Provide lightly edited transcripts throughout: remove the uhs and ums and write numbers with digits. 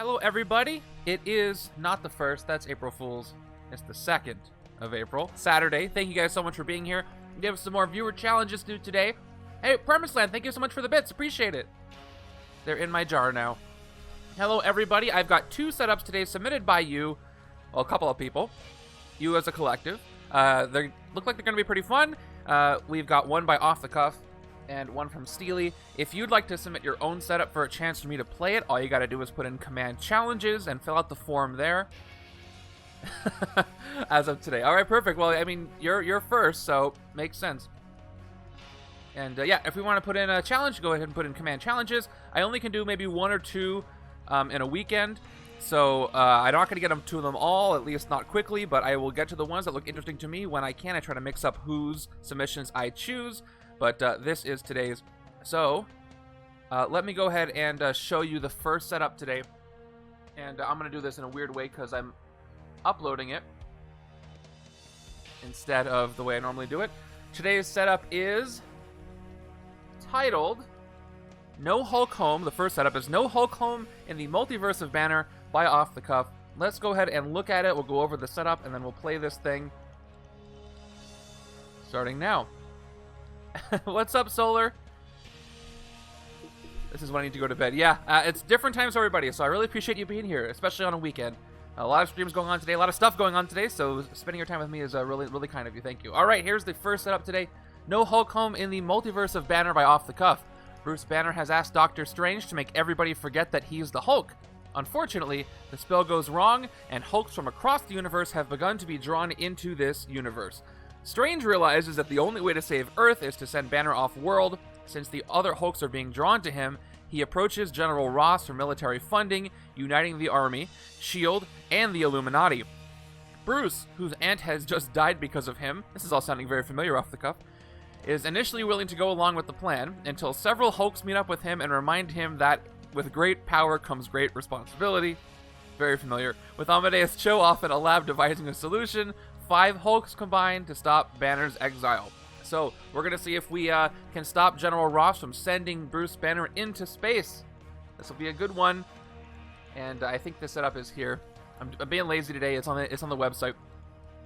Hello, everybody. It is not the 1st. That's April Fool's. It's the 2nd of April, Saturday. Thank you guys so much for being here. We have some more viewer challenges to do today. Hey, Permasland, thank you so much for the bits. Appreciate it. They're in my jar now. Hello, everybody. I've got 2 setups today submitted by you. Well, a couple of people. You as a collective. They look like they're going to be pretty fun. We've got one by Off the Cuff and one from Steely. If you'd like to submit your own setup for a chance for me to play it, all you got to do is put in command challenges and fill out the form there. As of today. All right, perfect. Well, I mean, you're first, so makes sense. And yeah, if we want to put in a challenge, go ahead and put in command challenges. I only can do maybe 1 or 2 in a weekend, so I'm not going to get to them all, at least not quickly, but I will get to the ones that look interesting to me when I can. I try to mix up whose submissions I choose, but this is today's. So let me go ahead and show you the first setup today, and I'm going to do this in a weird way because I'm uploading it instead of the way I normally do it. Today's setup is titled No Hulk Home. The first setup is No Hulk Home in the Multiverse of Banner by Off the Cuff. Let's go ahead and look at it. We'll go over the setup and then we'll play this thing starting now. What's up, Solar? This is when I need to go to bed. Yeah, it's different times for everybody, so I really appreciate you being here, especially on a weekend. A lot of streams going on today, a lot of stuff going on today, so spending your time with me is really, really kind of you. Thank you. All right, here's the first setup today. No Hulk Home in the Multiverse of Banner by Off the Cuff. Bruce Banner has asked Doctor Strange to make everybody forget that he's the Hulk. Unfortunately, the spell goes wrong, and Hulks from across the universe have begun to be drawn into this universe. Strange realizes that the only way to save Earth is to send Banner off-world. Since the other Hulks are being drawn to him, he approaches General Ross for military funding, uniting the Army, S.H.I.E.L.D, and the Illuminati. Bruce, whose aunt has just died because of him, this is all sounding very familiar off the cuff, is initially willing to go along with the plan until several Hulks meet up with him and remind him that with great power comes great responsibility. Very familiar. With Amadeus Cho off in a lab devising a solution, 5 Hulks combine to stop Banner's exile. So we're going to see if we can stop General Ross from sending Bruce Banner into space. This will be a good one. And I think the setup is here. I'm being lazy today. It's on the website.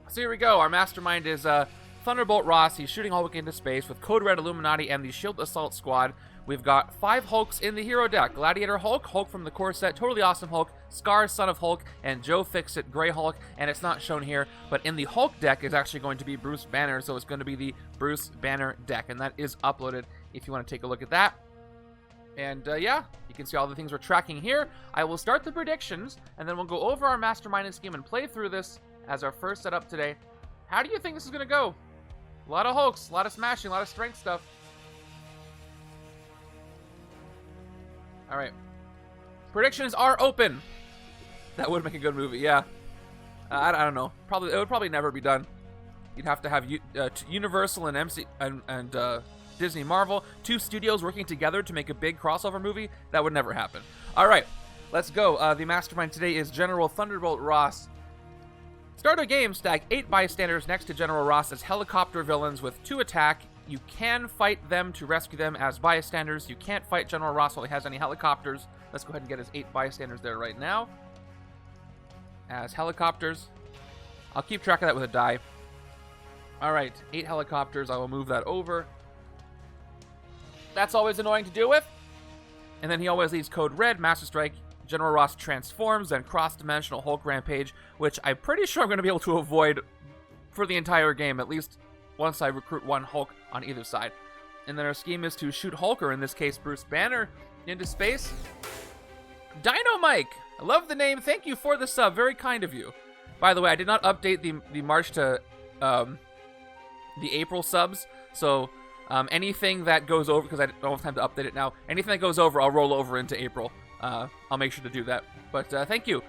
So here we go. Our mastermind is Thunderbolt Ross. He's shooting Hulk into space with Code Red Illuminati and the S.H.I.E.L.D. Assault Squad. We've got 5 Hulks in the hero deck. Gladiator Hulk, Hulk from the core set, Totally Awesome Hulk, Skaar, Son of Hulk, and Joe Fixit, Grey Hulk. And it's not shown here, but in the Hulk deck is actually going to be Bruce Banner, so it's going to be the Bruce Banner deck. And that is uploaded if you want to take a look at that. And yeah, you can see all the things we're tracking here. I will start the predictions, and then we'll go over our mastermind scheme and play through this as our first setup today. How do you think this is going to go? A lot of Hulks, a lot of smashing, a lot of strength stuff. All right. Predictions are open. That would make a good movie, yeah. I don't know. It would probably never be done. You'd have to have Universal and MC and Disney Marvel, 2 studios working together to make a big crossover movie. That would never happen. All right, let's go. The mastermind today is General Thunderbolt Ross. Start a game, stack 8 bystanders next to General Ross as helicopter villains with 2 attack. You can fight them to rescue them as bystanders. You can't fight General Ross while he has any helicopters. Let's go ahead and get his 8 bystanders there right now as helicopters. I'll keep track of that with a die. All right, 8 helicopters. I will move that over. That's always annoying to deal with. And then he always leaves Code Red, Master Strike. General Ross transforms, then cross-dimensional Hulk Rampage, which I'm pretty sure I'm going to be able to avoid for the entire game, at least once I recruit 1 Hulk on either side. And then our scheme is to shoot Hulk, or in this case Bruce Banner, into space. Dino Mike! I love the name. Thank you for the sub. Very kind of you. By the way, I did not update the March to the April subs, so anything that goes over, because I don't have time to update it now, anything that goes over, I'll roll over into April. I'll make sure to do that. But thank you.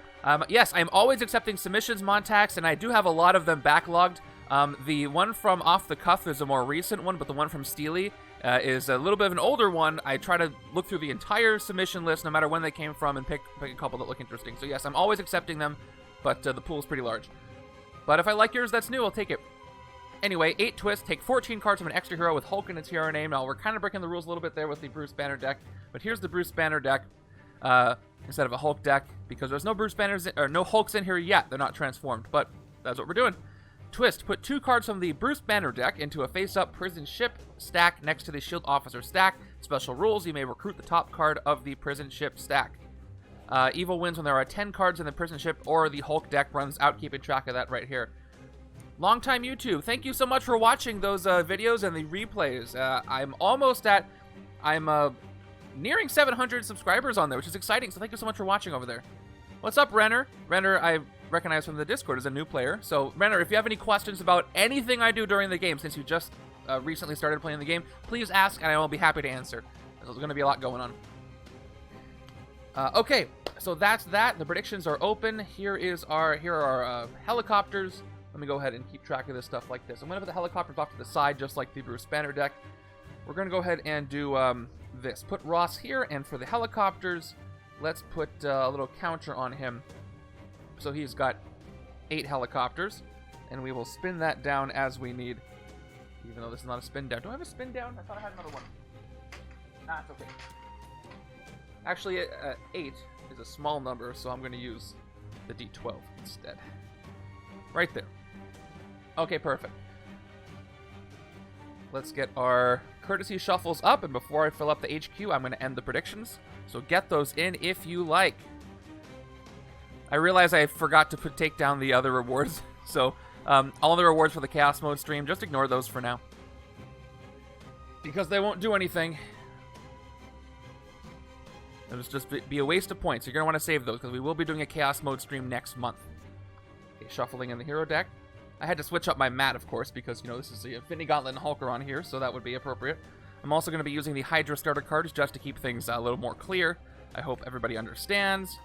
Yes, I'm always accepting submissions, Montax, and I do have a lot of them backlogged. The one from Off the Cuff is a more recent one, but the one from Steely is a little bit of an older one. I try to look through the entire submission list, no matter when they came from, and pick a couple that look interesting. So yes, I'm always accepting them, but the pool is pretty large. But if I like yours that's new, I'll take it. Anyway, 8 twists, take 14 cards from an extra hero with Hulk in its hero name. Now, we're kind of breaking the rules a little bit there with the Bruce Banner deck, but here's the Bruce Banner deck. instead of a Hulk deck, because there's no Bruce Banners or no Hulks in here yet. They're not transformed, but that's what we're doing. Twist, put 2 cards from the Bruce Banner deck into a face-up prison ship stack next to the shield officer stack. Special rules, you may recruit the top card of the prison ship stack. Evil wins when there are 10 cards in the prison ship or the Hulk deck runs out, keeping track of that right here. Long time YouTube, thank you so much for watching those videos and the replays. I'm nearing 700 subscribers on there, which is exciting, so thank you so much for watching over there. What's up, Renner? Renner, I recognize from the Discord as a new player. So, Renner, if you have any questions about anything I do during the game, since you just recently started playing the game, please ask, and I will be happy to answer. There's going to be a lot going on. Okay, so that's that. The predictions are open. Here are our helicopters. Let me go ahead and keep track of this stuff like this. I'm going to put the helicopters off to the side, just like the Bruce Banner deck. We're going to go ahead and do this. Put Ross here, and for the helicopters, let's put a little counter on him. So he's got 8 helicopters, and we will spin that down as we need, even though this is not a spin down. Do I have a spin down? I thought I had another one. Nah, it's okay. Actually, 8 is a small number, so I'm going to use the D12 instead. Right there. Okay, perfect. Let's get our courtesy shuffles up, and before I fill up the HQ, I'm going to end the predictions. So get those in if you like. I realize I forgot to take down the other rewards, so all the rewards for the Chaos Mode stream, just ignore those for now. Because they won't do anything. It'll just be a waste of points. You're going to want to save those, because we will be doing a Chaos Mode stream next month. Okay, shuffling in the hero deck. I had to switch up my mat, of course, because, you know, this is the Infinity Gauntlet and Hulker on here, so that would be appropriate. I'm also going to be using the Hydra starter cards just to keep things a little more clear. I hope everybody understands.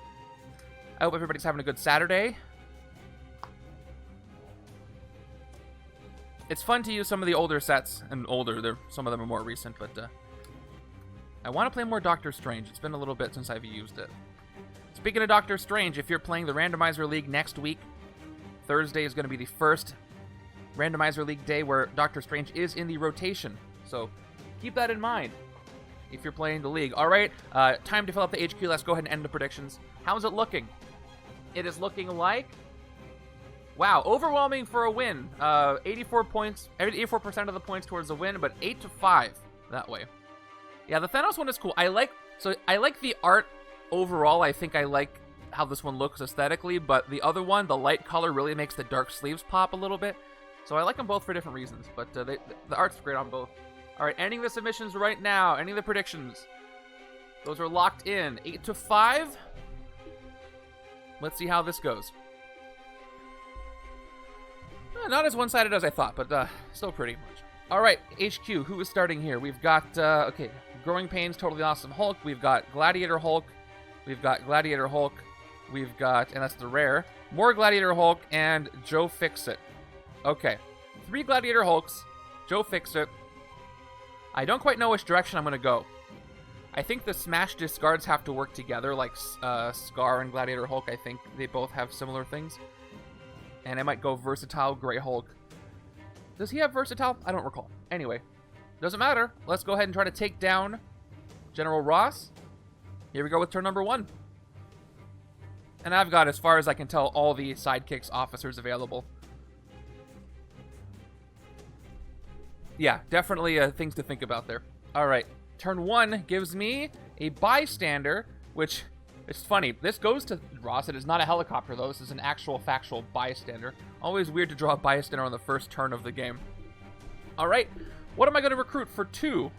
I hope everybody's having a good Saturday. It's fun to use some of the older sets, and some of them are more recent, but I want to play more Doctor Strange. It's been a little bit since I've used it. Speaking of Doctor Strange, if you're playing the Randomizer League next week, Thursday is going to be the first Randomizer League day where Doctor Strange is in the rotation. So keep that in mind if you're playing the league. All right, time to fill up the HQ. Let's go ahead and end the predictions. How's it looking? It is looking like, wow, overwhelming for a win. 84 points, 84% of the points towards the win, but 8-5 that way. Yeah, the Thanos one is cool. I like the art overall. I think I like how this one looks aesthetically, but the other one, the light color, really makes the dark sleeves pop a little bit. So I like them both for different reasons, but the art's great on both. All right, ending the submissions right now. Ending the predictions. Those are locked in. 8-5. Let's see how this goes. Not as one-sided as I thought, but still pretty much. All right, HQ, who is starting here? We've got, okay, Growing Pains, Totally Awesome Hulk. We've got Gladiator Hulk. We've got Gladiator Hulk. We've got, and that's the rare, more Gladiator Hulk, and Joe Fixit. Okay, 3 Gladiator Hulks, Joe Fixit. I don't quite know which direction I'm going to go. I think the Smash discards have to work together, like Skaar and Gladiator Hulk. I think they both have similar things. And I might go Versatile Grey Hulk. Does he have Versatile? I don't recall. Anyway, doesn't matter. Let's go ahead and try to take down General Ross. Here we go with turn number 1. And I've got, as far as I can tell, all the sidekicks officers available. Yeah, definitely things to think about there. All right, turn 1 gives me a bystander, which is funny. This goes to Ross. It is not a helicopter, though. This is an actual factual bystander. Always weird to draw a bystander on the first turn of the game. All right, what am I going to recruit for 2?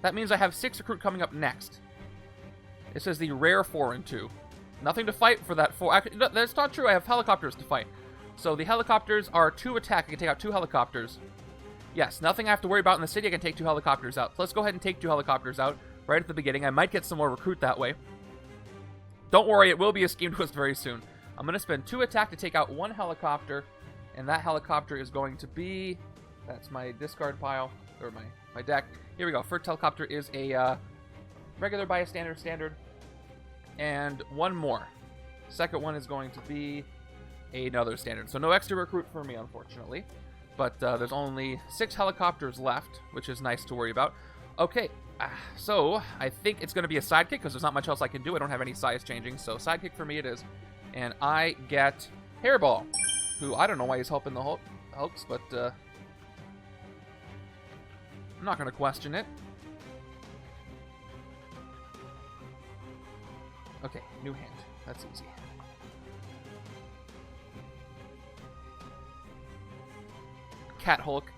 That means I have 6 recruit coming up next. It says the rare 4 and 2. Nothing to fight for that 4. Actually, no, that's not true. I have helicopters to fight. So the helicopters are 2 attack. I can take out 2 helicopters. Yes, nothing I have to worry about in the city. I can take 2 helicopters out. So let's go ahead and take 2 helicopters out right at the beginning. I might get some more recruit that way. Don't worry, it will be a scheme twist very soon. I'm going to spend 2 attack to take out 1 helicopter. And that helicopter is going to be... That's my discard pile, or my deck. Here we go. First helicopter is a regular bystander standard. And 1 more. Second one is going to be another standard. So no extra recruit for me, unfortunately. But there's only 6 helicopters left, which is nice to worry about. Okay, So I think it's going to be a sidekick because there's not much else I can do. I don't have any size changing, so sidekick for me it is. And I get Hairball, who I don't know why he's helping the Hulks, but I'm not going to question it. Okay, new hand. That's easy. Cat Hulk.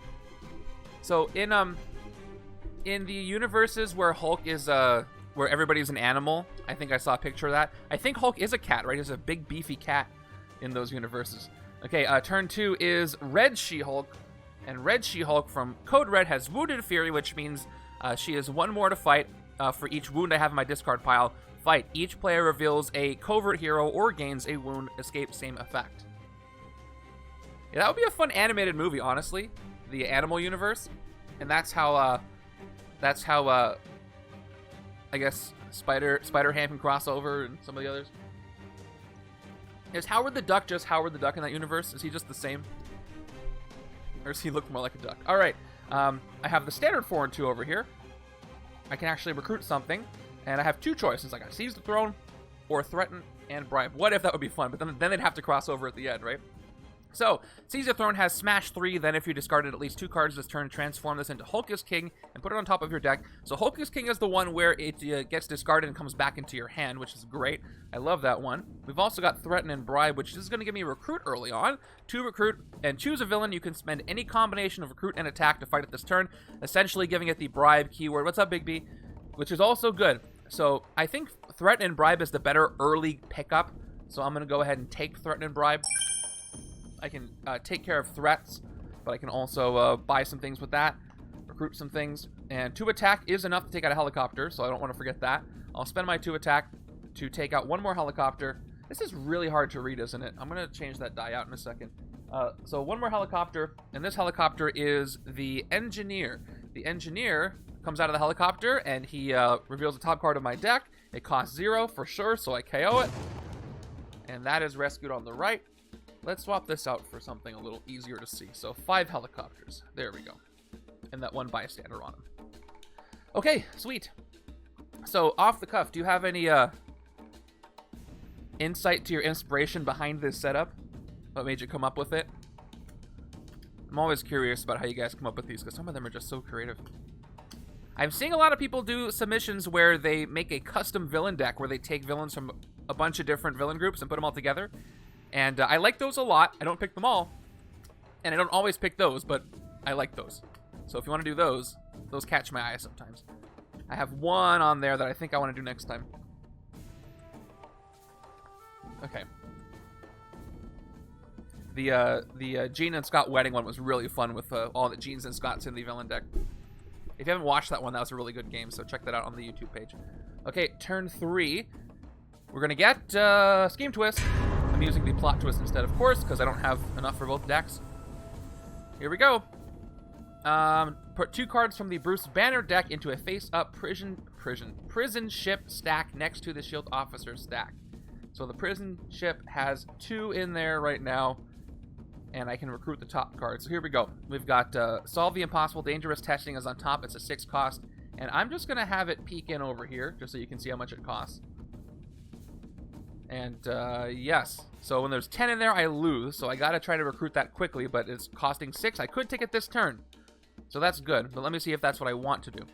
So in the universes where Hulk is where everybody's an animal, I think I saw a picture of that. I think Hulk is a cat, right? He's a big beefy cat in those universes. Okay, turn 2 is Red She-Hulk, and Red She-Hulk from Code Red has Wounded Fury, which means she has 1 more to fight for each wound I have in my discard pile. Fight. Each player reveals a covert hero or gains a wound. Escape, same effect. Yeah, that would be a fun animated movie, honestly. The Animal Universe, and that's how I guess Spider-Ham can cross over, and some of the others. Is Howard the Duck just Howard the Duck in that universe? Is he just the same, or does he look more like a duck? All right, I have the standard 4 and 2 over here. I can actually recruit something. And I have 2 choices. I got Seize the Throne or Threaten and Bribe. What if that would be fun? But then they'd have to cross over at the end, right? So, Seize the Throne has Smash 3. Then if you discarded at least 2 cards this turn, transform this into Hulk is King and put it on top of your deck. So Hulk is King is the one where it gets discarded and comes back into your hand, which is great. I love that one. We've also got Threaten and Bribe, which is going to give me Recruit early on. 2 Recruit and choose a villain. You can spend any combination of Recruit and Attack to fight it this turn, essentially giving it the Bribe keyword. What's up, Big B? Which is also good. So I think Threaten and Bribe is the better early pickup. So I'm going to go ahead and take Threaten and Bribe. I can take care of threats, but I can also buy some things with that, recruit some things. And 2 attack is enough to take out a helicopter, so I don't want to forget that. I'll spend my 2 attack to take out 1 more helicopter. This is really hard to read, isn't it? I'm going to change that die out in a second. So 1 more helicopter, and this helicopter is the Engineer. The Engineer comes out of the helicopter, and he reveals the top card of my deck. It costs 0 for sure, so I KO it. And that is rescued on the right. Let's swap this out for something a little easier to see. So 5 helicopters. There we go. And that 1 bystander on him. Okay, sweet. So off the cuff, do you have any insight to your inspiration behind this setup? What made you come up with it? I'm always curious about how you guys come up with these, because some of them are just so creative. I'm seeing a lot of people do submissions where they make a custom villain deck where they take villains from a bunch of different villain groups and put them all together. And I like those a lot. I don't pick them all. And I don't always pick those, but I like those. So if you want to do those catch my eye sometimes. I have 1 on there that I think I want to do next time. Okay. The Gene and Scott wedding one was really fun with all the Genes and Scotts in the villain deck. If you haven't watched that one, that was a really good game, so check that out on the YouTube page. Okay, turn 3. We're going to get Scheme Twist. I'm using the Plot Twist instead, of course, because I don't have enough for both decks. Here we go. Put 2 cards from the Bruce Banner deck into a face-up prison ship stack next to the Shield Officer stack. So the prison ship has 2 in there right now, and I can recruit the top card. So here we go. We've got Solve the Impossible. Dangerous Testing is on top. It's a 6 cost. And I'm just going to have it peek in over here, just so you can see how much it costs. And, yes. So when there's 10 in there, I lose. So I got to try to recruit that quickly, but it's costing 6. I could take it this turn. So that's good. But let me see if that's what I want to do.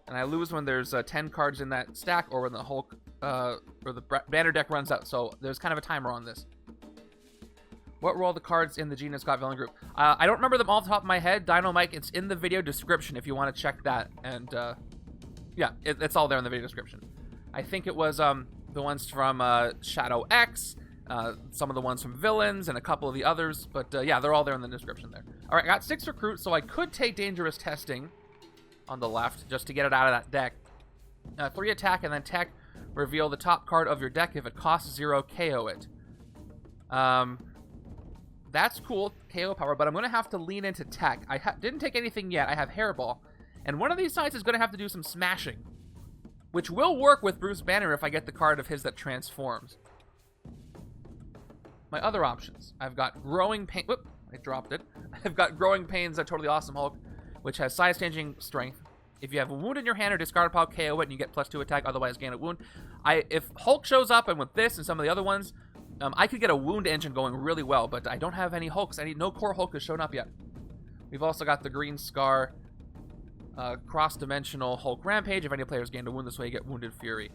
And I lose when there's 10 cards in that stack, or when the Hulk, or the Banner deck runs out. So there's kind of a timer on this. What were all the cards in the Gene and Scott villain group? I don't remember them off the top of my head. Dino Mike, it's in the video description if you want to check that. And, yeah, it's all there in the video description. I think it was the ones from Shadow X, some of the ones from Villains, and a couple of the others. But, yeah, they're all there in the description there. All right, I got 6 recruits, so I could take Dangerous Testing on the left just to get it out of that deck. 3 attack, and then tech. Reveal the top card of your deck. If it costs 0, KO it. That's cool, KO power, but I'm going to have to lean into tech. I didn't take anything yet. I have Hairball. And one of these sides is going to have to do some smashing, which will work with Bruce Banner if I get the card of his that transforms. My other options. I've got Growing Pain. Whoop, I dropped it. I've got Growing Pains, a totally awesome Hulk, which has size-changing strength. If you have a wound in your hand or discard pile, KO it and you get +2 attack, otherwise gain a wound. If Hulk shows up, and with this and some of the other ones, I could get a wound engine going really well, but I don't have any Hulks. No core Hulk has shown up yet. We've also got the green Skaar, cross-dimensional Hulk Rampage. If any players gain a wound this way, you get Wounded Fury.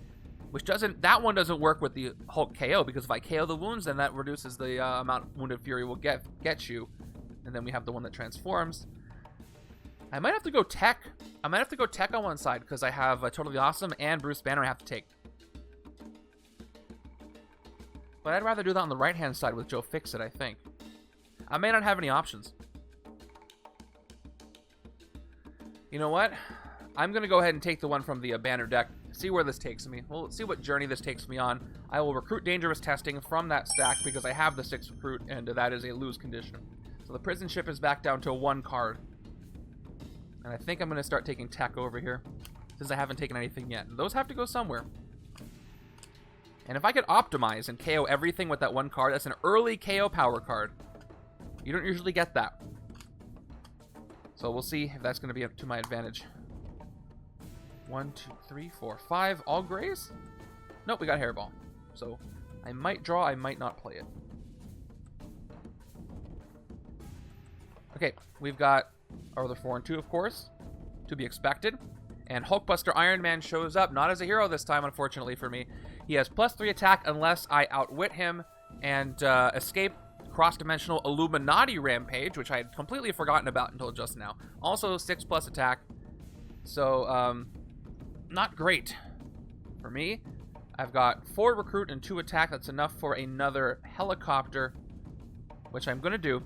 That one doesn't work with the Hulk KO, because if I KO the wounds, then that reduces the amount Wounded Fury will get you. And then we have the one that transforms. I might have to go tech. I might have to go tech on one side, because I have Totally Awesome and Bruce Banner I have to take. But I'd rather do that on the right-hand side with Joe Fixit, I think. I may not have any options. You know what? I'm going to go ahead and take the one from the Banner deck. See where this takes me. We'll see what journey this takes me on. I will recruit Dangerous Testing from that stack because I have the 6 recruit, and that is a lose condition. So the prison ship is back down to 1 card. And I think I'm going to start taking tech over here, since I haven't taken anything yet. And those have to go somewhere. And if I could optimize and KO everything with that 1 card, that's an early KO power card. You don't usually get that. So we'll see if that's going to be up to my advantage. 1, 2, 3, 4, 5. All grays? Nope, we got Hairball. So I might draw, I might not play it. Okay, we've got our other 4 and 2, of course, to be expected. And Hulkbuster Iron Man shows up, not as a hero this time, unfortunately for me. He has +3 attack unless I outwit him and escape cross-dimensional Illuminati Rampage, which I had completely forgotten about until just now. Also 6+ attack. So, not great for me. I've got 4 recruit and 2 attack. That's enough for another helicopter, which I'm going to do.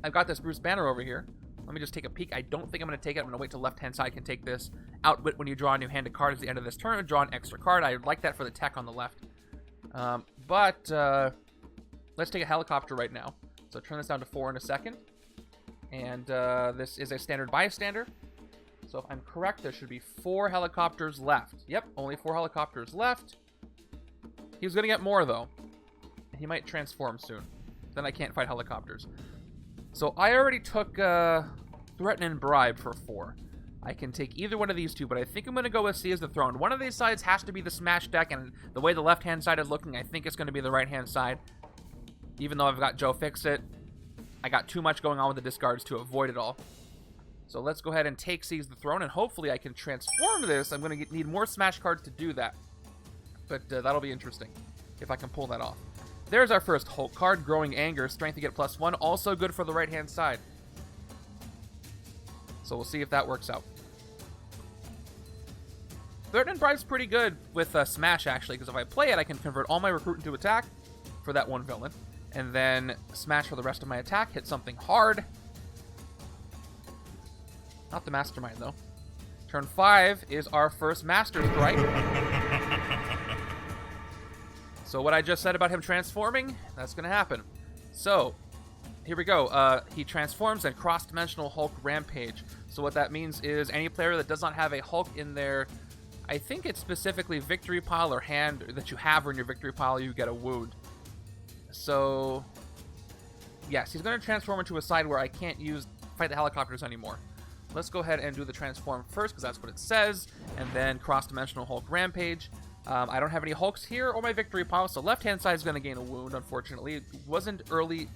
I've got this Bruce Banner over here. Let me just take a peek. I don't think I'm going to take it. I'm going to wait till left-hand side can take this. Outwit when you draw a new handed card at the end of this turn. Draw an extra card. I like that for the tech on the left. Let's take a helicopter right now. So turn this down to 4 in a second. And this is a standard bystander. So if I'm correct, there should be 4 helicopters left. Yep, only 4 helicopters left. He's going to get more, though. He might transform soon. Then I can't fight helicopters. So I already took Threaten and Bribe for 4. I can take either one of these 2, but I think I'm going to go with Seize the Throne. One of these sides has to be the Smash deck, and the way the left-hand side is looking, I think it's going to be the right-hand side. Even though I've got Joe Fixit, I got too much going on with the discards to avoid it all. So let's go ahead and take Seize the Throne, and hopefully I can transform this. I'm going to need more Smash cards to do that. But that'll be interesting, if I can pull that off. There's our first Hulk card, Growing Anger, strength to get +1, also good for the right-hand side. So we'll see if that works out. Threaten and Bribe's pretty good with Smash, actually, because if I play it, I can convert all my recruit into attack for that one villain, and then Smash for the rest of my attack, hit something hard. Not the Mastermind, though. Turn 5 is our first Master Strike. So what I just said about him transforming, that's going to happen. So, here we go. He transforms and cross-dimensional Hulk Rampage. So what that means is any player that does not have a Hulk in their, I think it's specifically victory pile or hand that you have in your victory pile, you get a wound. So, yes, he's going to transform into a side where I can't fight the helicopters anymore. Let's go ahead and do the transform first, because that's what it says, and then cross-dimensional Hulk Rampage. I don't have any Hulks here or my victory pile, so left-hand side is going to gain a wound, unfortunately. It wasn't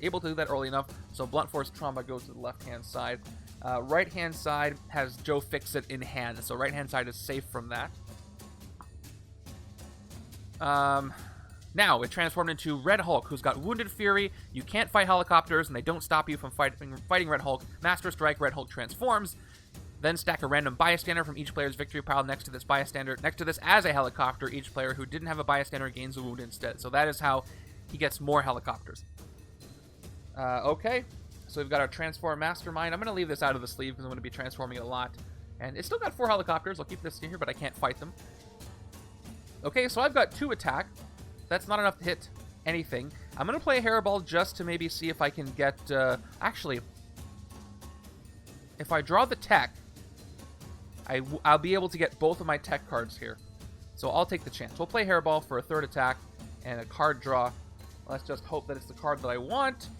able to do that early enough, so Blunt Force Trauma goes to the left-hand side. Right-hand side has Joe Fixit in hand, so right-hand side is safe from that. Now, it transformed into Red Hulk, who's got Wounded Fury. You can't fight helicopters, and they don't stop you from fighting Red Hulk. Master Strike, Red Hulk transforms. Then stack a random bystander from each player's victory pile next to this bystander. Next to this as a helicopter, each player who didn't have a bystander gains a wound instead. So that is how he gets more helicopters. Okay, so we've got our Transform Mastermind. I'm going to leave this out of the sleeve because I'm going to be transforming it a lot. And it's still got 4 helicopters. I'll keep this in here, but I can't fight them. Okay, so I've got 2 attack. That's not enough to hit anything. I'm going to play a Hairball just to maybe see if I can get... actually, if I draw the tech, I'll be able to get both of my tech cards here. So I'll take the chance. We'll play Hairball for a 3rd attack and a card draw. Let's just hope that it's the card that I want.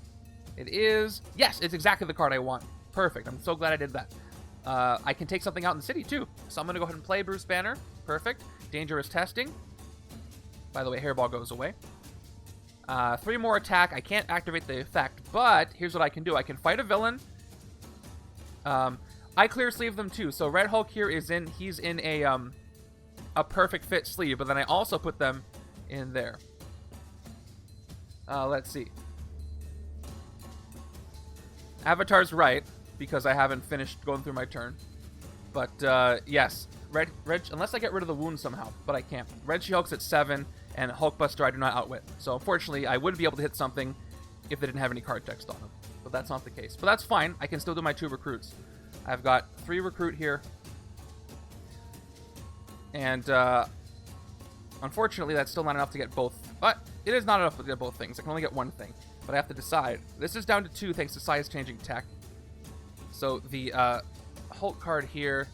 It is. Yes, it's exactly the card I want. Perfect. I'm so glad I did that. I can take something out in the city too. So I'm going to go ahead and play Bruce Banner. Perfect. Dangerous testing. By the way, Hairball goes away. 3 more attack. I can't activate the effect, but here's what I can do. I can fight a villain. I clear sleeve them too. So Red Hulk here is in, he's in a perfect fit sleeve, but then I also put them in there. Let's see. Avatar's right, because I haven't finished going through my turn. But, yes. Red, unless I get rid of the wound somehow, but I can't. Red She-Hulk's at 7, and Hulkbuster I do not outwit. So, unfortunately, I would be able to hit something if they didn't have any card text on them. But that's not the case. But that's fine. I can still do my 2 recruits. I've got 3 recruit here. And, unfortunately, that's still not enough to get both. But it is not enough to get both things. I can only get one thing. But I have to decide. This is down to 2 thanks to size-changing tech. So, the, Hulk card here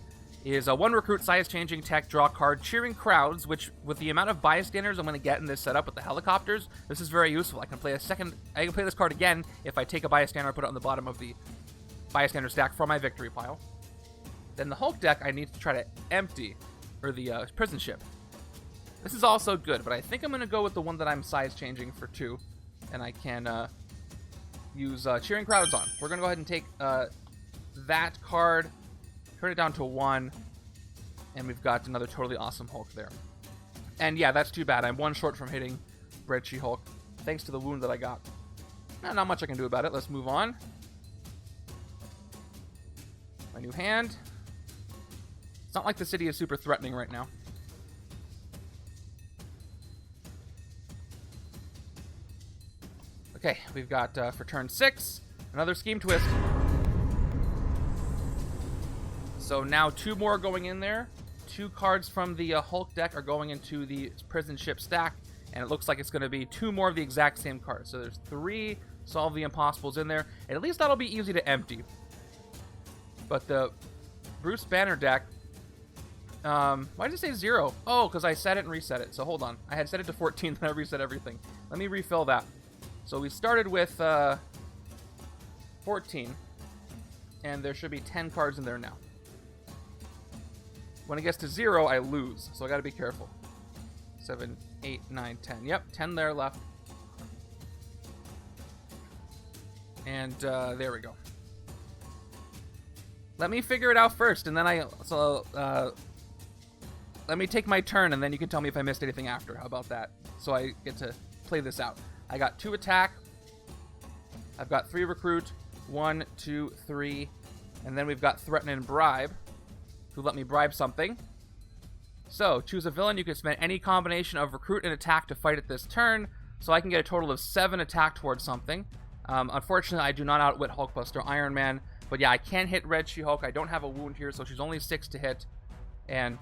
is a 1 recruit, size-changing tech, draw card, cheering crowds, which, with the amount of bystanders I'm going to get in this setup with the helicopters, this is very useful. I can play this card again if I take a bystander and put it on the bottom of the bystander stack for my victory pile. Then the Hulk deck I need to try to empty, or the prison ship. This is also good, but I think I'm going to go with the one that I'm size-changing for 2, and I can use cheering crowds on. We're going to go ahead and take that card, turn it down to 1, and we've got another totally awesome Hulk there. And yeah, that's too bad. I'm 1 short from hitting Red She-Hulk, thanks to the wound that I got. Not much I can do about it. Let's move on. My new hand. It's not like the city is super threatening right now. Okay, we've got, for turn 6, another Scheme Twist. So now 2 more going in there. 2 cards from the Hulk deck are going into the prison ship stack, and it looks like it's going to be 2 more of the exact same cards. So there's 3 Solve the Impossibles in there, and at least that'll be easy to empty. But the Bruce Banner deck, why did it say 0? Oh, because I set it and reset it. So hold on. I had set it to 14, then I reset everything. Let me refill that. So we started with 14, and there should be 10 cards in there now. When it gets to 0, I lose, so I gotta be careful. 7, 8, 9, 10. Yep, 10 there left. And there we go. Let me figure it out first, and then let me take my turn, and then you can tell me if I missed anything after. How about that? So I get to play this out. I got 2 attack. I've got 3 recruit. 1, 2, 3. And then we've got threaten and bribe, who let me bribe something. So, choose a villain. You can spend any combination of recruit and attack to fight it this turn. So I can get a total of 7 attack towards something. Unfortunately, I do not outwit Hulkbuster Iron Man. But yeah, I can hit Red She-Hulk. I don't have a wound here, so she's only 6 to hit. And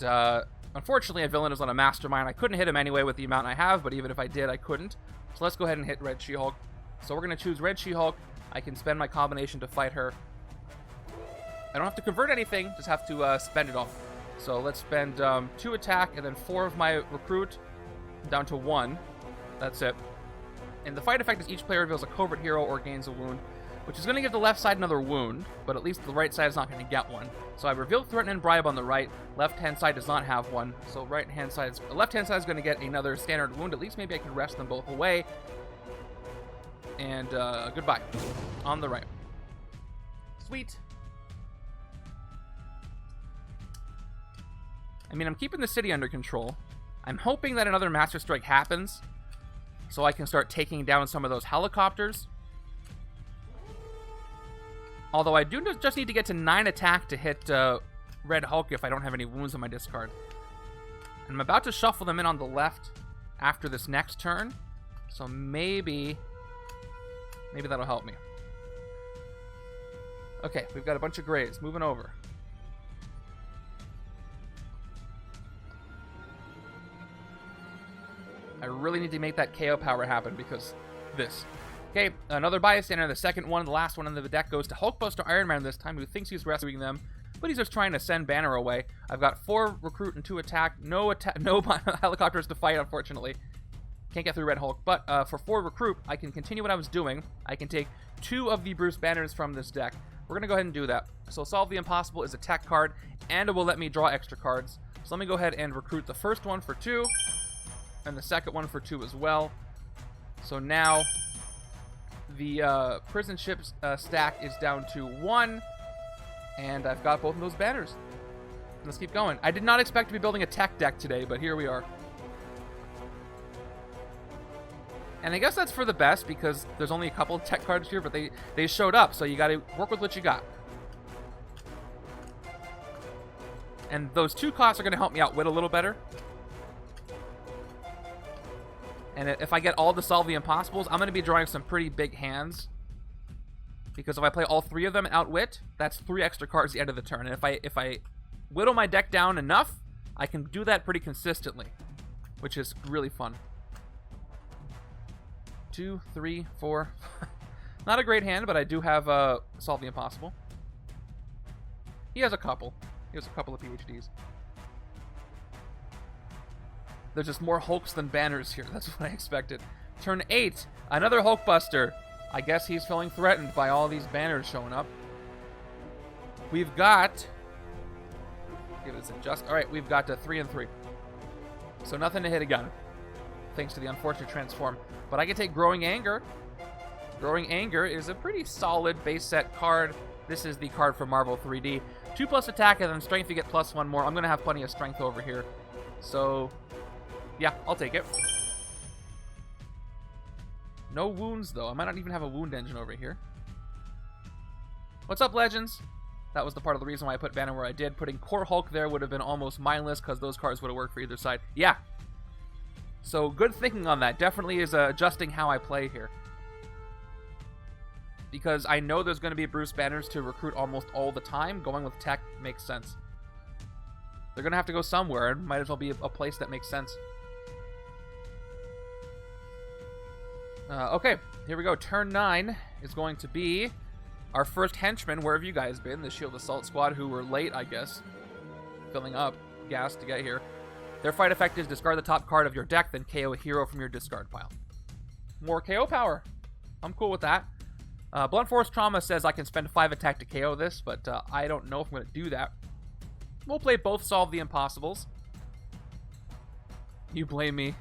unfortunately, a villain is on a Mastermind. I couldn't hit him anyway with the amount I have, but even if I did, I couldn't. So let's go ahead and hit Red She-Hulk. So we're going to choose Red She-Hulk. I can spend my combination to fight her. I don't have to convert anything, just have to spend it all. So let's spend 2 attack and then 4 of my recruit down to 1. That's it. And the fight effect is each player reveals a covert hero or gains a wound, which is going to give the left side another wound, but at least the right side is not going to get one. So I revealed Threaten and Bribe on the right. Left-hand side does not have one, so left-hand side is going to get another standard wound. At least maybe I can rest them both away. And goodbye. On the right. Sweet. I mean, I'm keeping the city under control. I'm hoping that another Master Strike happens, so I can start taking down some of those helicopters. Although I do just need to get to 9 attack to hit Red Hulk if I don't have any wounds on my discard. And I'm about to shuffle them in on the left after this next turn, so maybe that'll help me. Okay, we've got a bunch of grays. Moving over. I really need to make that KO power happen because this. Okay, another bystander, the second one, the last one in the deck goes to Hulkbuster Iron Man this time, who thinks he's rescuing them, but he's just trying to send Banner away. I've got 4 recruit and 2 attack. No helicopters to fight, unfortunately. Can't get through Red Hulk, but for 4 recruit, I can continue what I was doing. I can take 2 of the Bruce Banners from this deck, we're going to go ahead and do that. So Solve the Impossible is a tech card, and it will let me draw extra cards. So let me go ahead and recruit the first one for 2, and the second one for 2 as well. So now the prison ship stack is down to 1, and I've got both of those banners. Let's keep going. I did not expect to be building a tech deck today, but here we are. And I guess that's for the best, because there's only a couple of tech cards here, but they showed up, so you got to work with what you got. And those 2 costs are going to help me outwit a little better. And if I get all the Solve the Impossibles, I'm going to be drawing some pretty big hands. Because if I play all 3 of them and outwit, that's 3 extra cards at the end of the turn. And if I whittle my deck down enough, I can do that pretty consistently, which is really fun. 2, 3, 4. Not a great hand, but I do have Solve the Impossible. He has a couple. He has a couple of PhDs. There's just more Hulks than banners here. That's what I expected. Turn 8. Another Hulkbuster. I guess he's feeling threatened by all these banners showing up. We've got... Give this a just. Alright, we've got 3 and 3. So nothing to hit again, thanks to the unfortunate transform. But I can take Growing Anger. Growing Anger is a pretty solid base set card. This is the card for Marvel 3D. 2+ attack, and then strength you get +1 more. I'm going to have plenty of strength over here. So, yeah, I'll take it. No wounds, though. I might not even have a wound engine over here. What's up, Legends? That was the part of the reason why I put Banner where I did. Putting Core Hulk there would have been almost mindless, because those cards would have worked for either side. Yeah. So, good thinking on that. Definitely is adjusting how I play here. Because I know there's going to be Bruce Banners to recruit almost all the time. Going with tech makes sense. They're going to have to go somewhere, and might as well be a place that makes sense. Okay, here we go. Turn 9 is going to be our first Henchmen. Where have you guys been? The S.H.I.E.L.D. Assault Squad, who were late, I guess. Filling up gas to get here. Their fight effect is discard the top card of your deck, then KO a hero from your discard pile. More KO power. I'm cool with that. Blunt Force Trauma says I can spend 5 attack to KO this, but I don't know if I'm going to do that. We'll play both Solve the Impossibles. You blame me.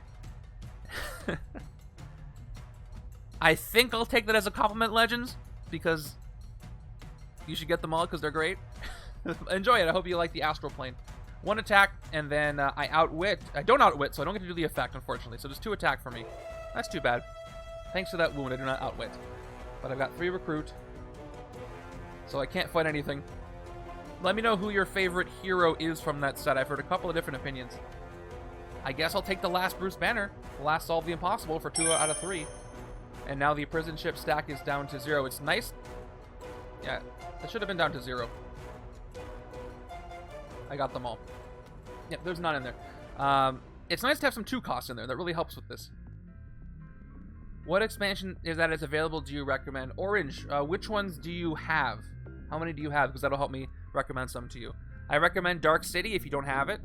I think I'll take that as a compliment, Legends, because you should get them all because they're great. Enjoy it. I hope you like the Astral Plane. 1 attack, and then I outwit. I don't outwit, so I don't get to do the effect, unfortunately. So just 2 attack for me. That's too bad. Thanks for that wound. I do not outwit. But I've got 3 recruit, so I can't fight anything. Let me know who your favorite hero is from that set. I've heard a couple of different opinions. I guess I'll take the last Bruce Banner, the last Solve the Impossible for 2 out of 3. And now the prison ship stack is down to 0. It's nice. Yeah, that should have been down to 0. I got them all. Yep, there's none in there. It's nice to have some 2 costs in there. That really helps with this. What expansion is available do you recommend? Orange, which ones do you have? How many do you have? Because that'll help me recommend some to you. I recommend Dark City if you don't have it.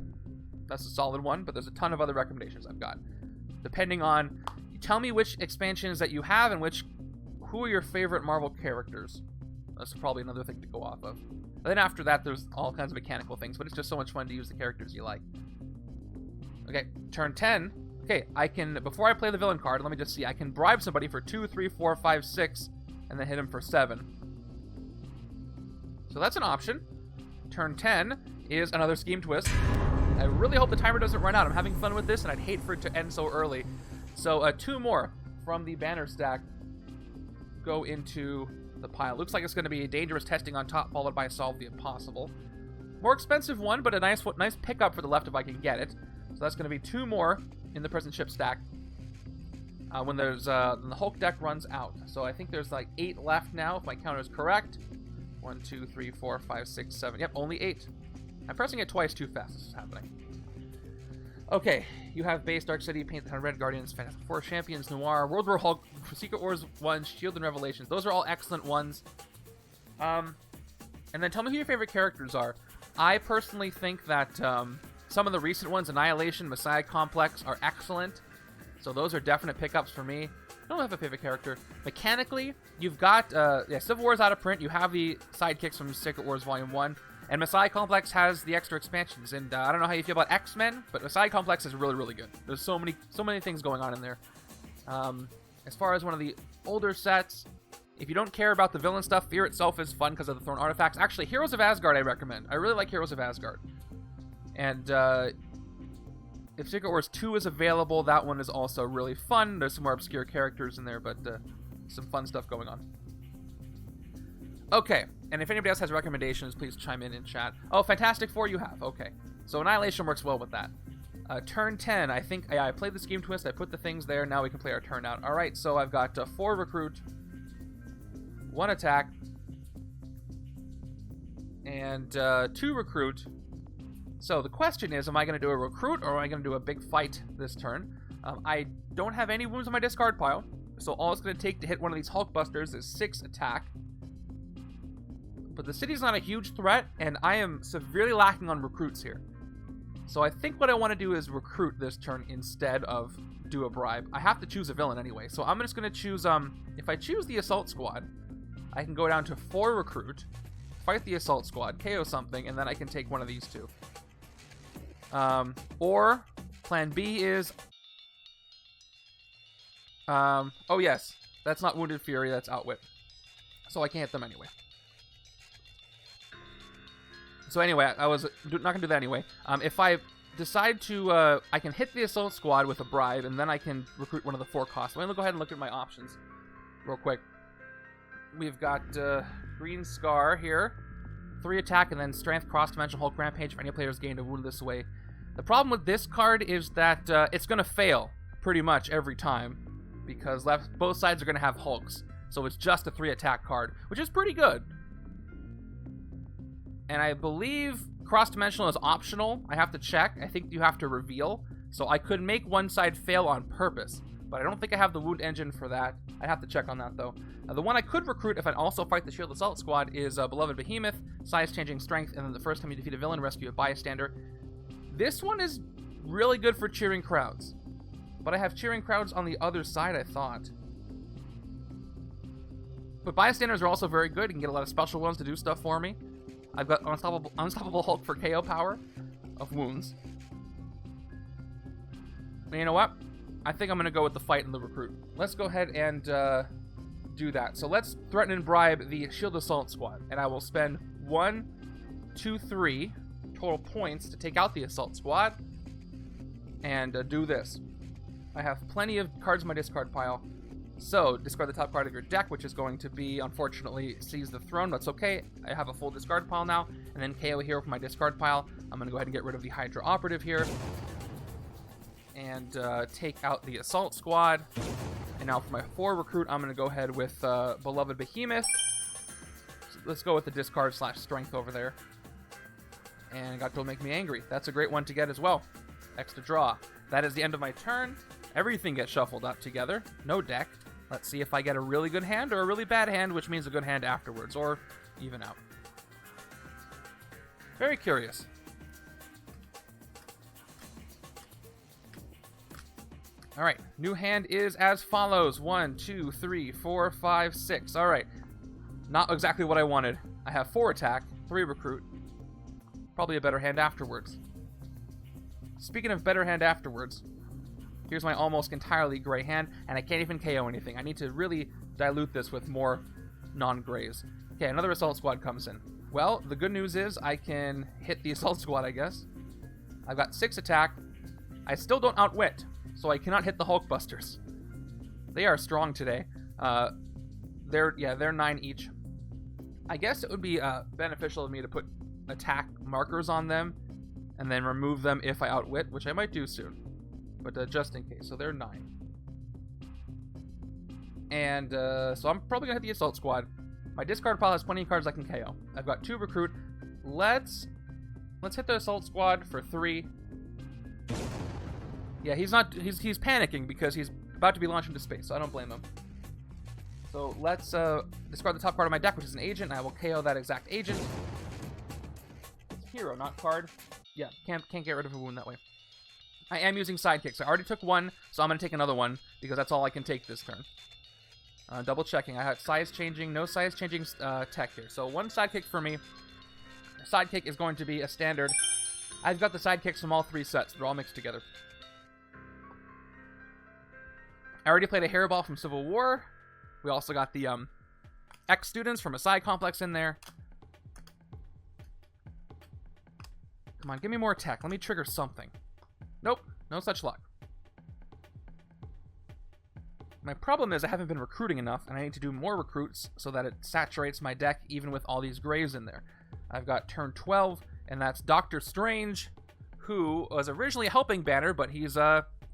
That's a solid one, but there's a ton of other recommendations I've got. Depending on... Tell me which expansions that you have and who are your favorite Marvel characters. That's probably another thing to go off of. And then after that, there's all kinds of mechanical things, but it's just so much fun to use the characters you like. Okay, turn 10. Okay, I can, before I play the villain card, let me just see. I can bribe somebody for 2, 3, 4, 5, 6, and then hit him for 7. So that's an option. Turn 10 is another Scheme Twist. I really hope the timer doesn't run out. I'm having fun with this, and I'd hate for it to end so early. So 2 more from the banner stack go into the pile. Looks like it's going to be a Dangerous Testing on top, followed by Solve the Impossible. More expensive one, but a nice pickup for the left if I can get it. So that's going to be 2 more in the prison ship stack when the Hulk deck runs out. So I think there's like 8 left now, if my counter is correct. 1, 2, 3, 4, 5, 6, 7. Yep, only 8. I'm pressing it twice too fast. This is happening. Okay, you have Base, Dark City, Paint the Town Red, Guardians, Fantastic Four, Champions, Noir, World War Hulk, Secret Wars 1, S.H.I.E.L.D. and Revelations. Those are all excellent ones. And then tell me who your favorite characters are. I personally think that some of the recent ones, Annihilation, Messiah Complex, are excellent. So those are definite pickups for me. I don't have a favorite character. Mechanically, you've got, Civil War is out of print. You have the sidekicks from Secret Wars Volume 1. And Messiah Complex has the extra expansions. And I don't know how you feel about X-Men, but Messiah Complex is really, really good. There's so many things going on in there. As far as one of the older sets, if you don't care about the villain stuff, Fear itself is fun because of the Thorn artifacts. Actually, Heroes of Asgard I recommend. I really like Heroes of Asgard. And if Secret Wars 2 is available, that one is also really fun. There's some more obscure characters in there, but some fun stuff going on. Okay, and if anybody else has recommendations, please chime in chat. Oh, Fantastic Four you have. Okay, so Annihilation works well with that. Turn 10, I think, I played the Scheme Twist, I put the things there, now we can play our turn out. Alright, so I've got 4 Recruit, 1 Attack, and 2 Recruit. So the question is, am I going to do a Recruit, or am I going to do a big fight this turn? I don't have any wounds on my discard pile, so all it's going to take to hit one of these Hulkbusters is 6 attack. But the city's not a huge threat, and I am severely lacking on recruits here. So I think what I want to do is recruit this turn instead of do a bribe. I have to choose a villain anyway, so I'm just going to choose, if I choose the Assault Squad, I can go down to 4 recruit, fight the Assault Squad, KO something, and then I can take one of these 2. Or, plan B is, oh yes, that's not Wounded Fury, that's Outwit. So I can't hit them anyway. So anyway, I was not going to do that anyway. If I decide to, I can hit the Assault Squad with a bribe, and then I can recruit one of the 4 costs. Let me go ahead and look at my options real quick. We've got Green Skaar here. 3 attack, and then Strength, Cross-Dimensional Hulk Rampage. If any players gained a wound this way. The problem with this card is that it's going to fail pretty much every time, because both sides are going to have Hulks. So it's just a 3 attack card, which is pretty good. And I believe cross-dimensional is optional. I have to check. I think you have to reveal. So I could make one side fail on purpose. But I don't think I have the wound engine for that. I have to check on that, though. The one I could recruit if I also fight the Shield Assault Squad is Beloved Behemoth, size-changing strength, and then the first time you defeat a villain, rescue a bystander. This one is really good for cheering crowds. But I have cheering crowds on the other side, I thought. But bystanders are also very good. You can get a lot of special ones to do stuff for me. I've got Unstoppable Hulk for KO power of wounds. And you know what? I think I'm going to go with the fight and the recruit. Let's go ahead and do that. So let's threaten and bribe the Shield Assault Squad. And I will spend 1, 2, 3 total points to take out the Assault Squad. And do this. I have plenty of cards in my discard pile. So, discard the top card of your deck, which is going to be, unfortunately, Seize the Throne. That's okay. I have a full discard pile now. And then KO a hero from my discard pile. I'm going to go ahead and get rid of the Hydra Operative here. And take out the Assault Squad. And now for my 4 recruit, I'm going to go ahead with Beloved Behemoth. So let's go with the discard/strength over there. And got to make me angry. That's a great one to get as well. Extra draw. That is the end of my turn. Everything gets shuffled up together. No deck. Let's see if I get a really good hand or a really bad hand, which means a good hand afterwards, or even out. Very curious. Alright, new hand is as follows. 1, 2, 3, 4, 5, 6. Alright. Not exactly what I wanted. I have 4 attack, 3 recruit. Probably a better hand afterwards. Speaking of better hand afterwards, here's my almost entirely gray hand, and I can't even KO anything. I need to really dilute this with more non-grays. Okay, another Assault Squad comes in. Well, the good news is I can hit the Assault Squad, I guess. I've got 6 attack. I still don't outwit, so I cannot hit the Hulkbusters. They are strong today. They're 9 each. I guess it would be beneficial of me to put attack markers on them and then remove them if I outwit, which I might do soon. But just in case. So they're 9. And so I'm probably going to hit the Assault Squad. My discard pile has plenty of cards I can KO. I've got 2 recruit. Let's hit the Assault Squad for 3. Yeah, he's panicking because he's about to be launched into space, so I don't blame him. So let's discard the top card of my deck, which is an agent, and I will KO that exact agent. It's hero, not card. Yeah, can't get rid of a wound that way. I am using sidekicks. I already took one, so I'm going to take another one, because that's all I can take this turn. Double checking. I had size changing, no size changing tech here. So one sidekick for me. Sidekick is going to be a standard. I've got the sidekicks from all 3 sets. They're all mixed together. I already played a hairball from Civil War. We also got the X-students from a side complex in there. Come on, give me more tech. Let me trigger something. Nope, no such luck. My problem is I haven't been recruiting enough, and I need to do more recruits so that it saturates my deck even with all these grays in there. I've got turn 12, and that's Doctor Strange, who was originally helping Banner, but he's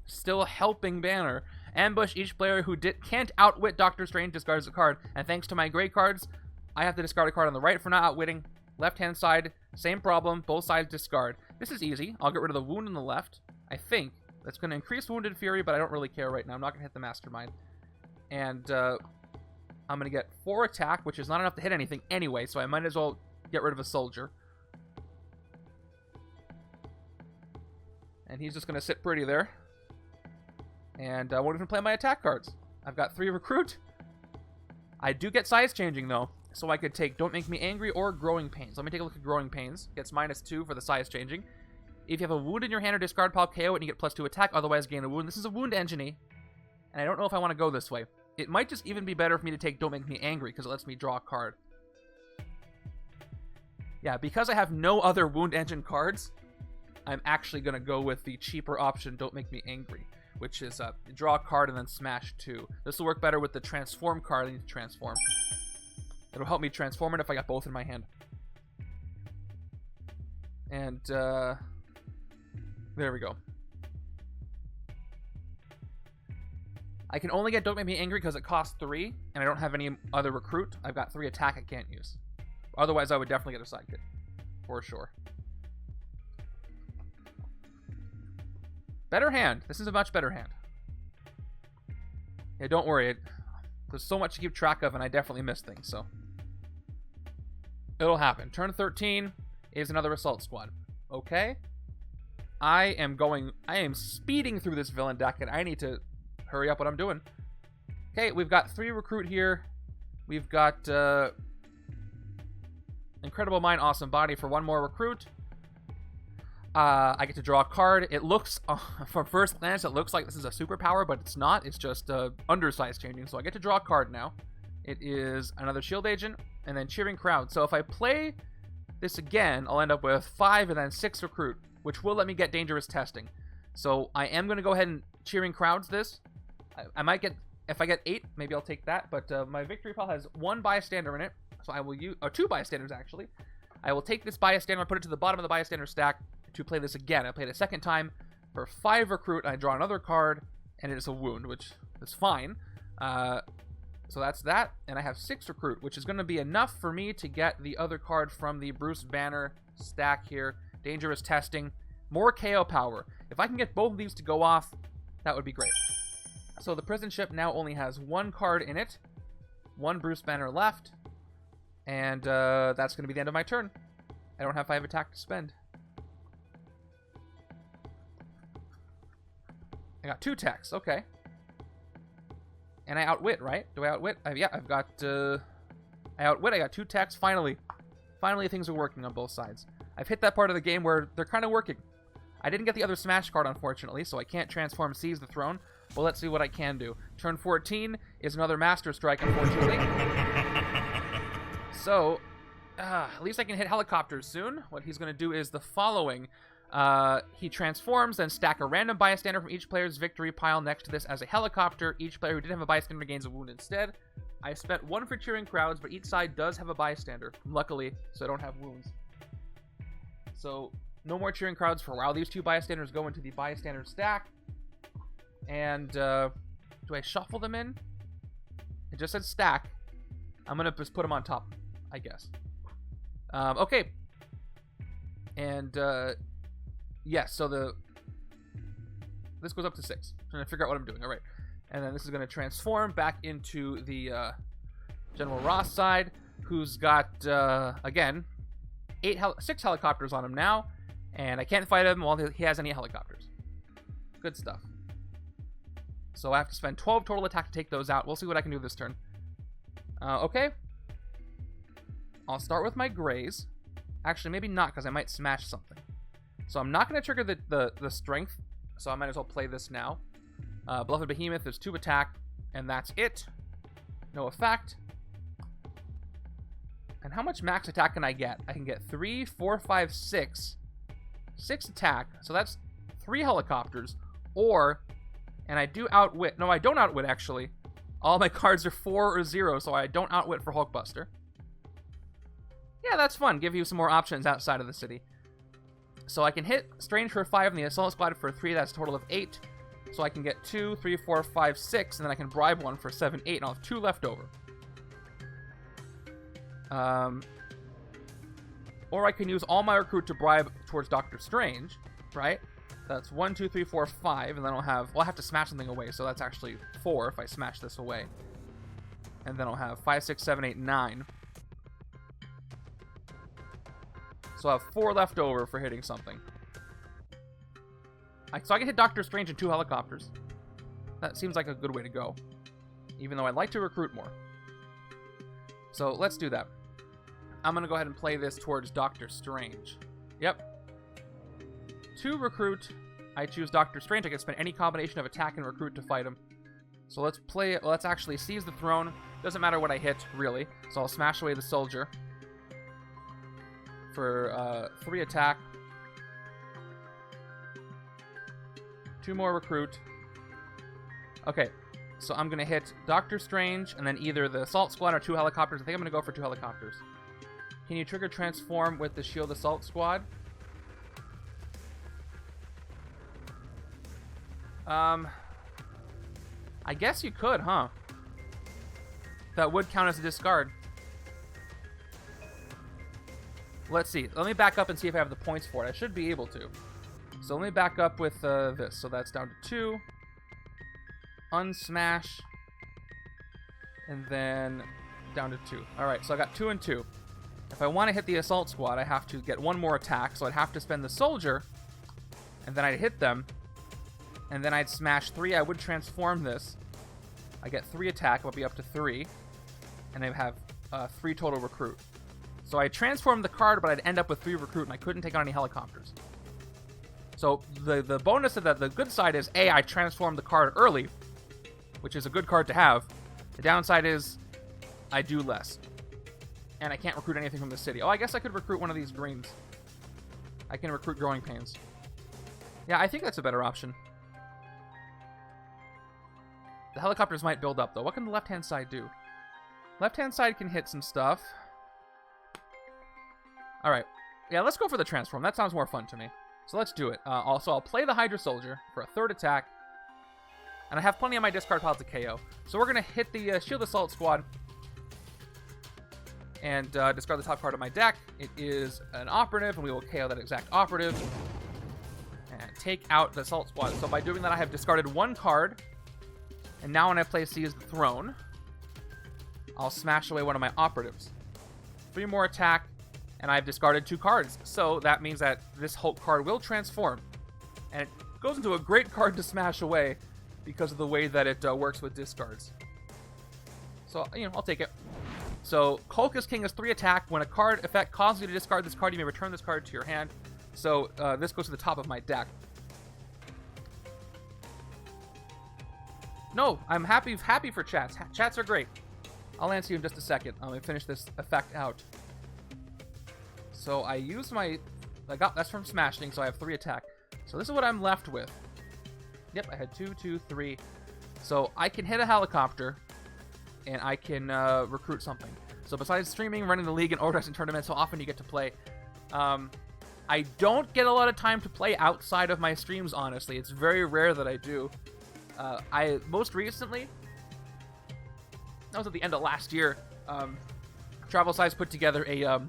still helping Banner. Ambush each player who can't outwit Doctor Strange discards a card, and thanks to my gray cards, I have to discard a card on the right for not outwitting. Left-hand side, same problem, both sides discard. This is easy. I'll get rid of the wound on the left, I think. That's going to increase Wounded Fury, but I don't really care right now. I'm not going to hit the Mastermind. And I'm going to get 4 attack, which is not enough to hit anything anyway, so I might as well get rid of a soldier. And he's just going to sit pretty there. And I won't even play my attack cards. I've got 3 recruit. I do get size changing, though, so I could take Don't Make Me Angry or Growing Pains. Let me take a look at Growing Pains. Gets -2 for the size changing. If you have a wound in your hand or discard pile, KO it and you get +2 attack, otherwise gain a wound. This is a wound engine-y, and I don't know if I want to go this way. It might just even be better for me to take Don't Make Me Angry, because it lets me draw a card. Yeah, because I have no other wound engine cards, I'm actually going to go with the cheaper option, Don't Make Me Angry, which is draw a card and then smash 2. This will work better with the transform card. I need to transform. It'll help me transform it if I got both in my hand. And, there we go. I can only get Don't Make Me Angry because it costs 3, and I don't have any other recruit. I've got 3 attack I can't use. Otherwise, I would definitely get a sidekick. For sure. Better hand. This is a much better hand. Yeah, don't worry. There's so much to keep track of, and I definitely miss things, so. It'll happen. Turn 13 is another Assault Squad. Okay. I am speeding through this villain deck, and I need to hurry up what I'm doing. Okay, we've got 3 recruit here. We've got Incredible Mind, Awesome Body for 1 more recruit. I get to draw a card. It looks, from first glance, it looks like this is a superpower, but it's not. It's just undersize changing. So I get to draw a card now. It is another S.H.I.E.L.D. agent, and then Cheering Crowd. So if I play this again, I'll end up with 5 and then 6 recruit, which will let me get Dangerous Testing. So I am going to go ahead and Cheering Crowds this. I might get, if I get 8, maybe I'll take that, but my victory pile has 1 bystander in it, so I will use, 2 bystanders actually. I will take this bystander, put it to the bottom of the bystander stack to play this again. I played it a second time for 5 recruit, I draw another card, and it is a wound, which is fine. So that's that, and I have 6 recruit, which is going to be enough for me to get the other card from the Bruce Banner stack here. Dangerous Testing, more KO power. If I can get both of these to go off, that would be great. So the prison ship now only has 1 card in it, 1 Bruce Banner left, and that's going to be the end of my turn. I don't have 5 attack to spend. I got 2 techs, okay. And I outwit, right? Do I outwit? Yeah, I've got, I outwit, I got 2 techs, finally. Finally things are working on both sides. I've hit that part of the game where they're kind of working. I didn't get the other smash card, unfortunately, so I can't transform Seize the Throne. Well, let's see what I can do. Turn 14 is another Master Strike, unfortunately. So, at least I can hit helicopters soon. What he's going to do is the following. He transforms, then stack a random bystander from each player's victory pile next to this as a helicopter. Each player who didn't have a bystander gains a wound instead. I spent 1 for Cheering Crowds, but each side does have a bystander, luckily, so I don't have wounds. So, no more Cheering Crowds for a while. These 2 bystanders go into the bystander stack. And, do I shuffle them in? It just said stack. I'm going to just put them on top, I guess. Okay. And, yes, so this goes up to 6. I'm trying to figure out what I'm doing. All right. And then this is going to transform back into the General Ross side, who's got, again, 6 helicopters on him now. And I can't fight him while he has any helicopters. Good stuff. So I have to spend 12 total attack to take those out. We'll see what I can do this turn. Okay. I'll start with my Grays. Actually, maybe not, because I might smash something. So I'm not going to trigger the Strength, so I might as well play this now. Beloved Behemoth is 2 attack, and that's it. No effect. And how much max attack can I get? I can get 3, 4, 5, 6. 6 attack, so that's 3 helicopters. Or, and I do outwit. No, I don't outwit, actually. All my cards are 4 or 0, so I don't outwit for Hulkbuster. Yeah, that's fun. Give you some more options outside of the city. So I can hit Strange for 5 and the Assault Squad for 3. That's a total of 8. So I can get 2, 3, 4, 5, 6, and then I can bribe one for 7, 8, and I'll have 2 left over. Or I can use all my recruit to bribe towards Doctor Strange, right? That's 1, 2, 3, 4, 5, and then I'll have... Well, I have to smash something away, so that's actually 4 if I smash this away. And then I'll have 5, 6, 7, 8, 9. So I have 4 left over for hitting something. So I can hit Doctor Strange and 2 helicopters. That seems like a good way to go. Even though I'd like to recruit more. So let's do that. I'm going to go ahead and play this towards Doctor Strange. Yep. 2 recruit. I choose Doctor Strange. I can spend any combination of attack and recruit to fight him. So let's play it. Let's actually seize the throne. Doesn't matter what I hit, really. So I'll smash away the soldier. For 3 attack. 2 more recruit. Okay, so I'm going to hit Doctor Strange, and then either the Assault Squad or 2 helicopters. I think I'm going to go for 2 helicopters. Can you trigger Transform with the S.H.I.E.L.D. Assault Squad? I guess you could, huh? That would count as a discard. Let's see. Let me back up and see if I have the points for it. I should be able to. So let me back up with this. So that's down to 2. Unsmash. And then down to 2. Alright, so I got 2 and 2. If I want to hit the Assault Squad, I have to get 1 more attack. So I'd have to spend the Soldier. And then I'd hit them. And then I'd smash 3. I would transform this. I get 3 attack. I'll be up to 3. And I have 3 total recruit. So I transformed the card, but I'd end up with 3 recruit, and I couldn't take on any helicopters. So the bonus of that, the good side is, A, I transformed the card early, which is a good card to have. The downside is I do less. And I can't recruit anything from the city. Oh, I guess I could recruit one of these greens. I can recruit Growing Pains. Yeah, I think that's a better option. The helicopters might build up, though. What can the left-hand side do? Left-hand side can hit some stuff. Alright. Yeah, let's go for the transform. That sounds more fun to me. So let's do it. Also, I'll play the Hydra Soldier for a 3rd attack. And I have plenty on my discard pile to KO. So we're going to hit the S.H.I.E.L.D. Assault Squad. And discard the top card of my deck. It is an operative, and we will KO that exact operative. And take out the Assault Squad. So by doing that, I have discarded 1 card. And now when I play Seize the Throne, I'll smash away one of my operatives. 3 more attack. And I've discarded 2 cards. So that means that this Hulk card will transform. And it goes into a great card to smash away because of the way that it works with discards. So, you know, I'll take it. So, Hulk is King is 3 attack. When a card effect causes you to discard this card, you may return this card to your hand. So, this goes to the top of my deck. No, I'm happy for chats. Chats are great. I'll answer you in just a second. Let me finish this effect out. So I used my... that's from smashing, so I have 3 attack. So this is what I'm left with. Yep, I had 2, 2, 3. So I can hit a helicopter, and I can recruit something. So besides streaming, running the league, and organizing tournaments, how often you get to play, I don't get a lot of time to play outside of my streams, honestly. It's very rare that I do. Most recently, that was at the end of last year, Travel Size put together a...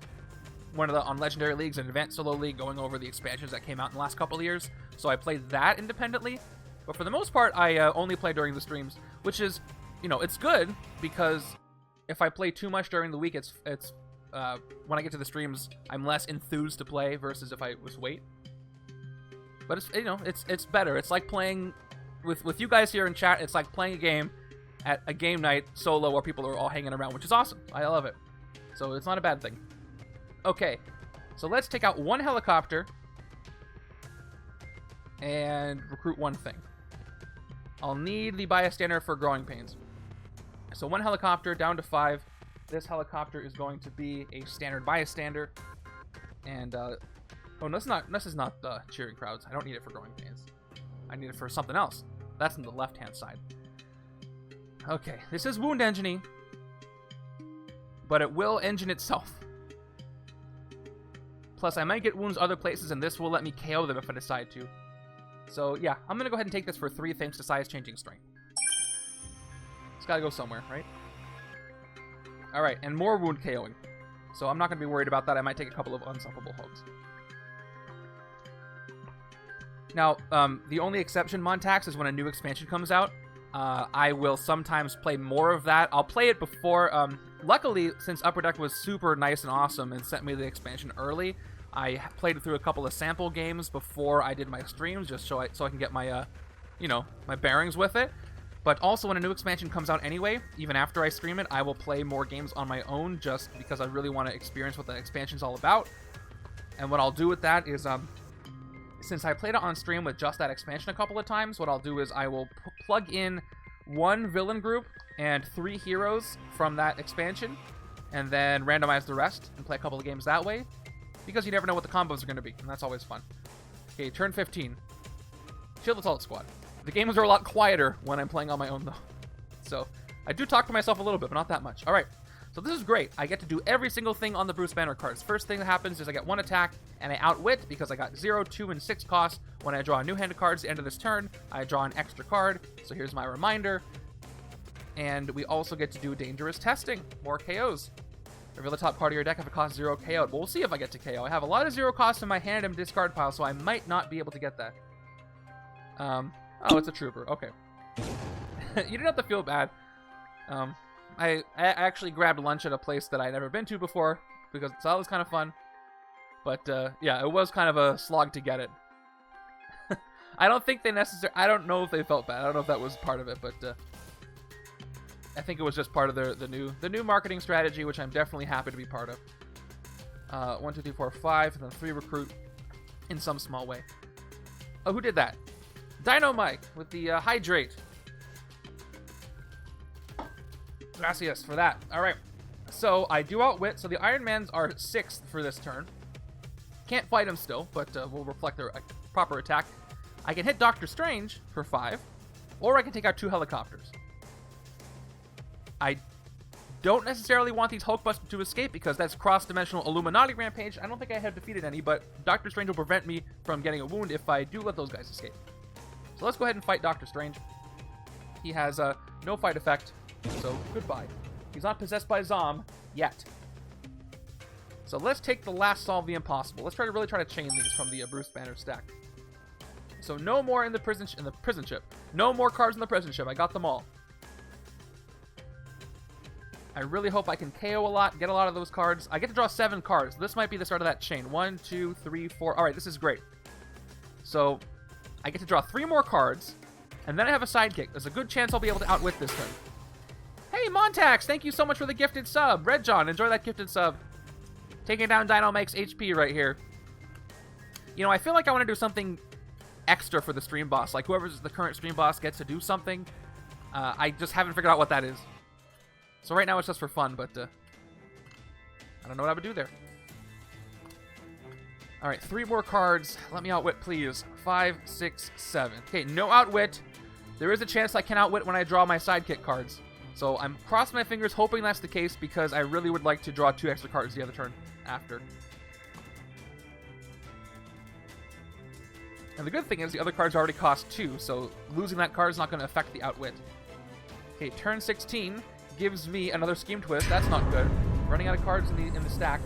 one of the on Legendary Leagues, an Advanced Solo League, going over the expansions that came out in the last couple of years. So I played that independently. But for the most part, I only play during the streams, which is, you know, it's good because if I play too much during the week, it's when I get to the streams, I'm less enthused to play versus if I was wait. But it's, you know, it's better. It's like playing with you guys here in chat. It's like playing a game at a game night solo where people are all hanging around, which is awesome. I love it. So it's not a bad thing. Okay, so let's take out one helicopter and recruit one thing. I'll need the bystander for growing pains. So one helicopter down to 5. This helicopter is going to be a standard bystander. And, oh, no, this is not the cheering crowds. I don't need it for growing pains. I need it for something else. That's on the left-hand side. Okay, this is wound engineering, but it will engine itself. Plus, I might get wounds other places, and this will let me KO them if I decide to. So, yeah, I'm going to go ahead and take this for 3 thanks to size-changing strength. It's got to go somewhere, right? Alright, and more wound KOing. So I'm not going to be worried about that. I might take a couple of unstoppable hugs. Now, the only exception, Montax, is when a new expansion comes out. I will sometimes play more of that. I'll play it before. Luckily, since Upper Deck was super nice and awesome and sent me the expansion early, I played through a couple of sample games before I did my streams, just so I can get my, you know, my bearings with it. But also, when a new expansion comes out anyway, even after I stream it, I will play more games on my own just because I really want to experience what the expansion's all about. And what I'll do with that is, since I played it on stream with just that expansion a couple of times, what I'll do is I will plug in 1 villain group and 3 heroes from that expansion, and then randomize the rest and play a couple of games that way, because you never know what the combos are going to be, and that's always fun. Okay, turn 15. Shield Assault Squad. The games are a lot quieter when I'm playing on my own, though. So, I do talk to myself a little bit, but not that much. Alright, so this is great. I get to do every single thing on the Bruce Banner cards. First thing that happens is I get 1 attack, and I outwit because I got 0, 2, and 6 costs. When I draw a new hand of cards at the end of this turn, I draw an extra card. So here's my reminder. And we also get to do dangerous testing. More KOs. Reveal the top card of your deck if it costs 0 KO. But we'll see if I get to KO. I have a lot of 0 costs in my hand and discard pile, so I might not be able to get that. Oh, it's a trooper. Okay. You didn't have to feel bad. I actually grabbed lunch at a place that I'd never been to before, because so that was kind of fun. But, yeah, it was kind of a slog to get it. I don't think they necessarily... I don't know if they felt bad. I don't know if that was part of it, but I think it was just part of the new marketing strategy, which I'm definitely happy to be part of. 1, 2, 3, 4, 5, and then 3 recruit in some small way. Oh, who did that? Dino Mike with the hydrate. Gracias for that. Alright. So I do outwit. So the Iron Mans are 6th for this turn. Can't fight him still, but we'll reflect their proper attack. I can hit Doctor Strange for 5, or I can take out 2 helicopters. I don't necessarily want these Hulkbusters to escape because that's cross-dimensional Illuminati rampage. I don't think I have defeated any, but Doctor Strange will prevent me from getting a wound if I do let those guys escape. So let's go ahead and fight Doctor Strange. He has no fight effect, so goodbye. He's not possessed by Zom yet. So let's take the last Solve the Impossible. Let's really try to chain these from the Bruce Banner stack. So no more in the prison ship. No more cards in the prison ship. I got them all. I really hope I can KO a lot, get a lot of those cards. I get to draw 7 cards. This might be the start of that chain. 1, 2, 3, 4. All right, this is great. So I get to draw 3 more cards, and then I have a sidekick. There's a good chance I'll be able to outwit this turn. Hey, Montax, thank you so much for the gifted sub. Red John, enjoy that gifted sub. Taking down Dino Mike's HP right here. You know, I feel like I want to do something extra for the stream boss. Like, whoever's the current stream boss gets to do something. I just haven't figured out what that is. So right now it's just for fun, but I don't know what I would do there. Alright, 3 more cards. Let me outwit, please. 5, 6, 7. Okay, no outwit. There is a chance I can outwit when I draw my sidekick cards. So I'm crossing my fingers hoping that's the case because I really would like to draw 2 extra cards the other turn after. And the good thing is the other cards already cost 2, so losing that card is not going to affect the outwit. Okay, turn 16 gives me another Scheme Twist. That's not good. Running out of cards in the stack.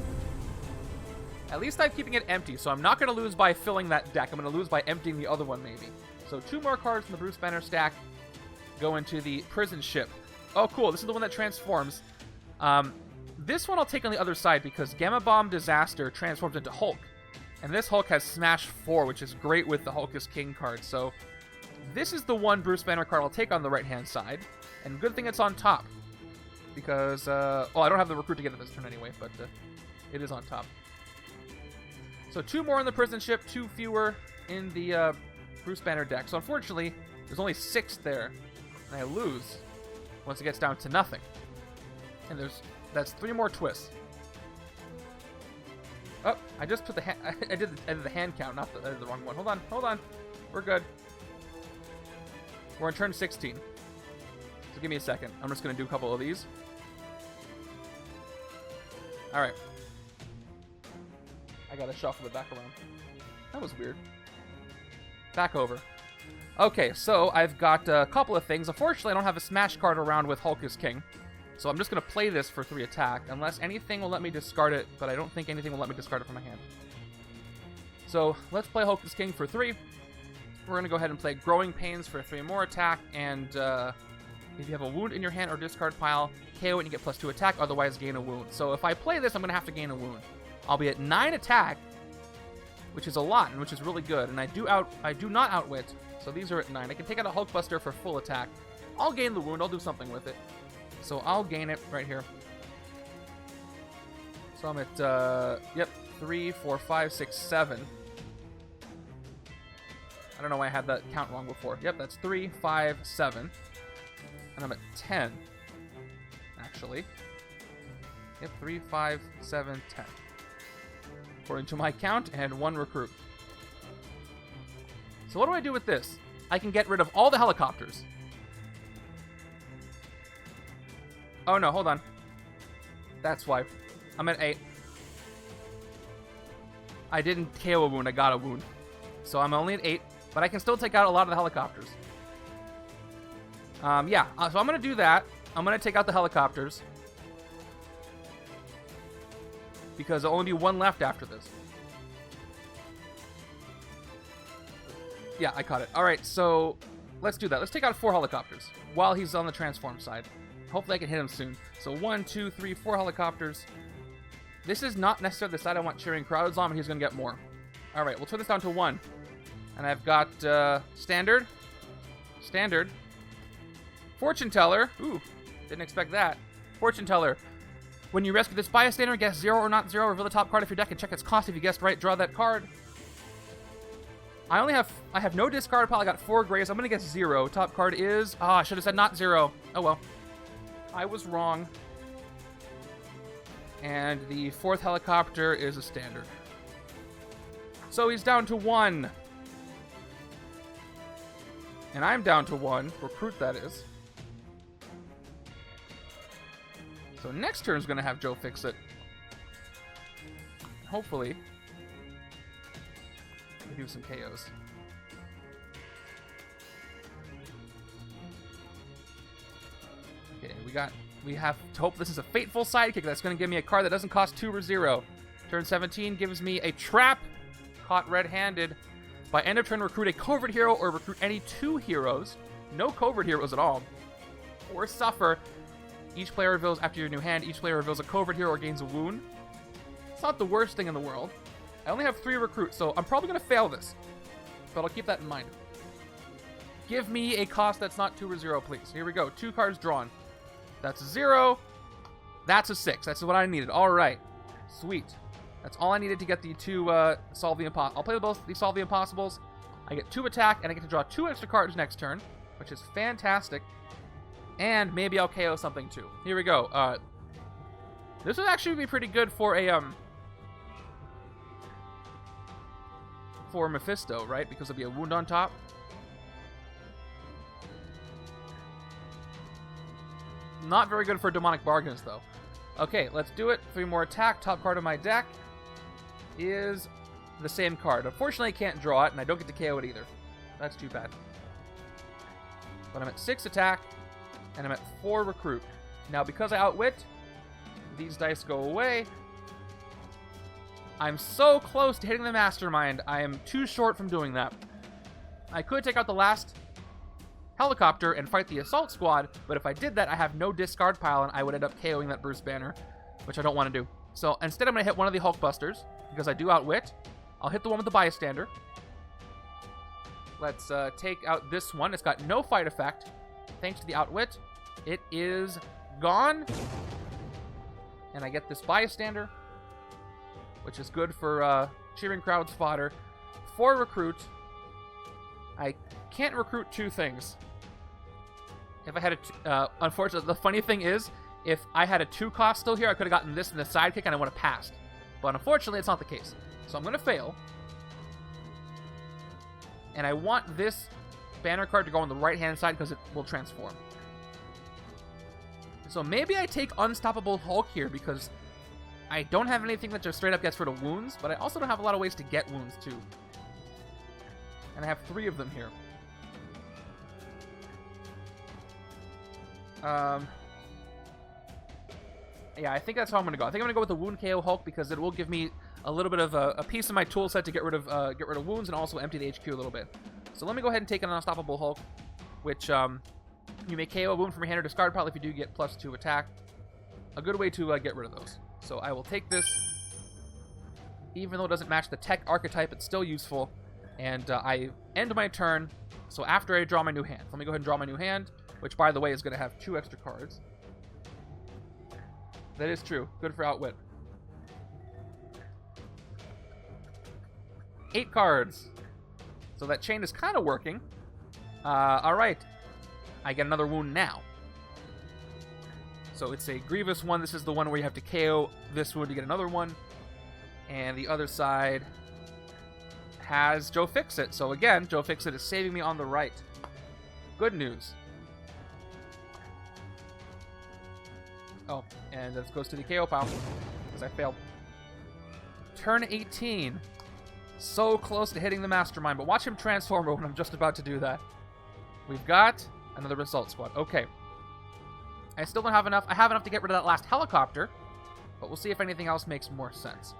At least I'm keeping it empty, so I'm not going to lose by filling that deck. I'm going to lose by emptying the other one, maybe. So 2 more cards from the Bruce Banner stack go into the prison ship. Oh, cool. This is the one that transforms. This one I'll take on the other side because Gamma Bomb Disaster transforms into Hulk. And this Hulk has Smash 4, which is great with the Hulk is King card. So this is the one Bruce Banner card I'll take on the right-hand side. And good thing it's on top. Because, well, I don't have the recruit to get it this turn anyway, but it is on top. So 2 more in the prison ship, 2 fewer in the Bruce Banner deck. So unfortunately, there's only 6 there. And I lose once it gets down to nothing. And that's 3 more twists. Oh, I just put the hand. I did the hand count, not the wrong one. Hold on. We're good. We're on turn 16. So give me a second. I'm just gonna do a couple of these. All right. I gotta shuffle it back around. That was weird. Back over. Okay, so I've got a couple of things. Unfortunately, I don't have a Smash card around with Hulk is King. So I'm just going to play this for 3 attack, unless anything will let me discard it, but I don't think anything will let me discard it from my hand. So let's play Hulk is King for 3. We're going to go ahead and play Growing Pains for 3 more attack, and if you have a wound in your hand or discard pile, KO it and you get +2 attack, otherwise gain a wound. So if I play this, I'm going to have to gain a wound. I'll be at 9 attack, which is a lot, and which is really good, and I do not outwit, so these are at 9. I can take out a Hulkbuster for full attack. I'll gain the wound, I'll do something with it. So I'll gain it right here. So I'm at, yep, 3, 4, 5, 6, 7. I don't know why I had that count wrong before. Yep, that's 3, 5, 7. And I'm at 10, actually. Yep, 3, 5, 7, 10. According to my count, and 1 recruit. So what do I do with this? I can get rid of all the helicopters. Oh no, hold on. That's why. I'm at 8. I didn't KO a wound, I got a wound. So I'm only at 8, but I can still take out a lot of the helicopters. Yeah, so I'm going to do that. I'm going to take out the helicopters. Because there'll only be 1 left after this. Yeah, I caught it. Alright, so let's do that. Let's take out 4 helicopters while he's on the transform side. Hopefully I can hit him soon. So 1, 2, 3, 4 helicopters. This is not necessarily the side I want cheering crowds on, but he's going to get more. Alright, we'll turn this down to 1. And I've got Standard. Standard. Fortune Teller. Ooh, didn't expect that. Fortune Teller. When you rescue this bystander, guess 0 or not 0, reveal the top card of your deck and check its cost. If you guessed right, draw that card. I have no discard pile. I got 4 grays. I'm going to guess 0. Top card is... I should have said not 0. Oh well. I was wrong. And the 4th helicopter is a standard. So he's down to 1. And I'm down to 1. Recruit, that is. So next turn is going to have Joe Fixit. Hopefully, we do some KOs. Okay, we have to hope this is a fateful sidekick that's going to give me a card that doesn't cost 2 or 0. Turn 17 gives me a trap, caught red-handed. By end of turn, recruit a covert hero or recruit any 2 heroes. No covert heroes at all. Or suffer. Each player reveals after your new hand. Each player reveals a covert hero or gains a wound. It's not the worst thing in the world. I only have 3 recruits, so I'm probably going to fail this. But I'll keep that in mind. Give me a cost that's not 2 or 0, please. Here we go. 2 cards drawn. That's a 0. That's a 6. That's what I needed. All right. Sweet. That's all I needed to get the 2 solve the impossible. I'll play both the solve the impossibles. I get 2 attack, and I get to draw 2 extra cards next turn, which is fantastic. And maybe I'll KO something too. Here we go. This would actually be pretty good for a for Mephisto, right? Because there'll be a wound on top. Not very good for demonic bargains though. Okay, let's do it. 3 more attack. Top card of my deck is the same card. Unfortunately, I can't draw it, and I don't get to KO it either. That's too bad. But I'm at 6 attack. And I'm at 4 recruit. Now, because I outwit, these dice go away. I'm so close to hitting the Mastermind. I am too short from doing that. I could take out the last helicopter and fight the assault squad, but if I did that, I have no discard pile, and I would end up KOing that Bruce Banner, which I don't want to do. So instead, I'm going to hit one of the Hulkbusters, because I do outwit. I'll hit the one with the bystander. Let's take out this one. It's got no fight effect. Thanks to the outwit, it is gone. And I get this bystander, which is good for cheering crowds fodder. 4 recruit. I can't recruit 2 things. If I had unfortunately, the funny thing is, if I had a 2 cost still here, I could have gotten this in the sidekick and I would have passed. But unfortunately, it's not the case. So I'm going to fail. And I want this banner card to go on the right-hand side because it will transform. So maybe I take Unstoppable Hulk here because I don't have anything that just straight up gets rid of wounds, but I also don't have a lot of ways to get wounds too. And I have 3 of them here. Yeah, I think that's how I'm gonna go. I think I'm gonna go with the Wound KO Hulk because it will give me a little bit of a piece of my tool set to get rid of wounds and also empty the HQ a little bit. So let me go ahead and take an Unstoppable Hulk, which you may KO a wound from your hand or discard pile if you do get +2 attack. A good way to get rid of those. So I will take this. Even though it doesn't match the tech archetype, it's still useful. And I end my turn. So after I draw my new hand, let me go ahead and draw my new hand, which by the way is going to have 2 extra cards. That is true. Good for outwit. 8 cards. So that chain is kind of working. Alright. I get another wound now. So it's a Grievous one. This is the one where you have to KO this wound to get another one. And the other side has Joe Fixit. So again, Joe Fixit is saving me on the right. Good news. Oh, and this goes to the KO pile because I failed. Turn 18. So close to hitting the Mastermind, but watch him transform when I'm just about to do that. We've got another Result Squad. Okay. I still don't have enough. I have enough to get rid of that last helicopter, but we'll see if anything else makes more sense.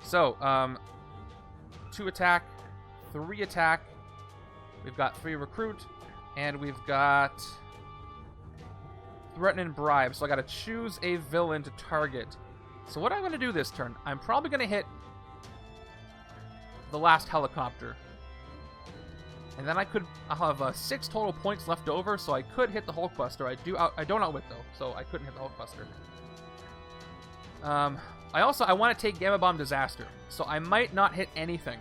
So, 2 attack, 3 attack. We've got 3 recruit, and we've got threaten and bribe. So I got to choose a villain to target. So what I'm going to do this turn, I'm probably going to hit the last helicopter. And then I'll have 6 total points left over, so I could hit the Hulkbuster. I don't outwit though, so I couldn't hit the Hulkbuster. I want to take Gamma Bomb Disaster, so I might not hit anything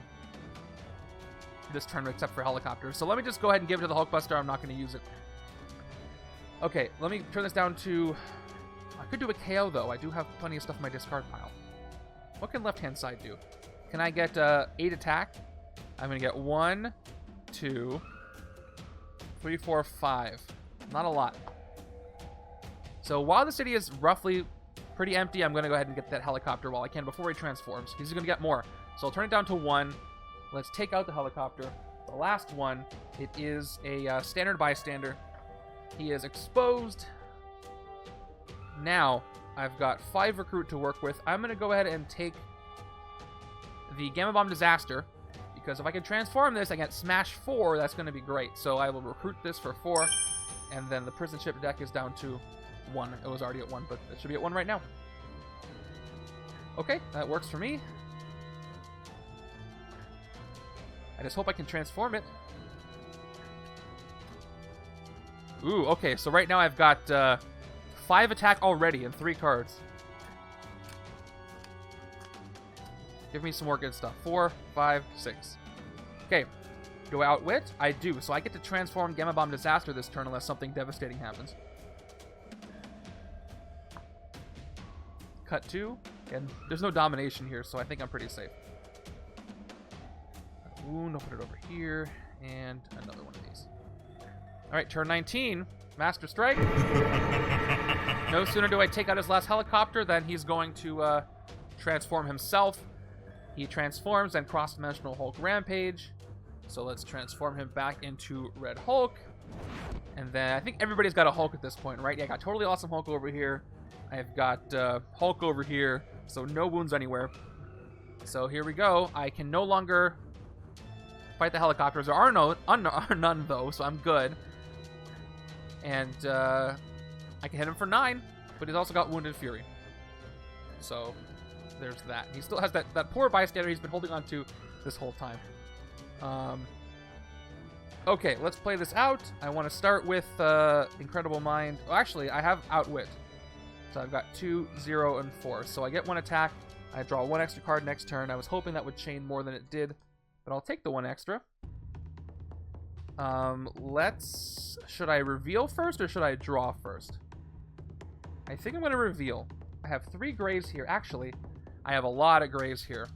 this turn except for helicopters. So let me just go ahead and give it to the Hulkbuster. I'm not going to use it. Okay, let me turn this down to... I could do a KO though. I do have plenty of stuff in my discard pile. What can left-hand side do? Can I get 8 attack? I'm going to get 1, 2, 3, 4, 5. Not a lot. So while the city is roughly pretty empty, I'm going to go ahead and get that helicopter while I can before he transforms. He's going to get more. So I'll turn it down to 1. Let's take out the helicopter. The last one, it is a standard bystander. He is exposed. Now, I've got 5 recruit to work with. I'm going to go ahead and take the Gamma Bomb Disaster, because if I can transform this, I get Smash 4, that's going to be great. So I will recruit this for 4, and then the prison ship deck is down to 1. It was already at 1, but it should be at 1 right now. Okay, that works for me. I just hope I can transform it. Ooh, okay, so right now I've got 5 attack already and 3 cards. Give me some more good stuff. 4, 5, 6. Okay, do I outwit? I do, so I get to transform Gamma Bomb Disaster this turn unless something devastating happens. Cut 2, and there's no domination here, so I think I'm pretty safe. Wound, I'll put it over here, and another one of these. Alright, turn 19, Master Strike. No sooner do I take out his last helicopter than he's going to transform himself. He transforms and cross-dimensional Hulk Rampage. So let's transform him back into Red Hulk. And then I think everybody's got a Hulk at this point, right? Yeah, I got Totally Awesome Hulk over here. I've got Hulk over here, so no wounds anywhere. So here we go. I can no longer fight the helicopters. There are none, though, so I'm good. And I can hit him for 9, but he's also got Wounded Fury. So there's that. He still has that poor bystander he's been holding on to. this whole time. Okay, let's play this out. I want to start with Incredible Mind. Well, actually, I have Outwit. So I've got 2, 0, and 4. So I get 1 attack. I draw 1 extra card next turn. I was hoping that would chain more than it did, but I'll take the 1 extra. Should I reveal first or should I draw first? I think I'm going to reveal. I have 3 graves here. Actually, I have a lot of graves here.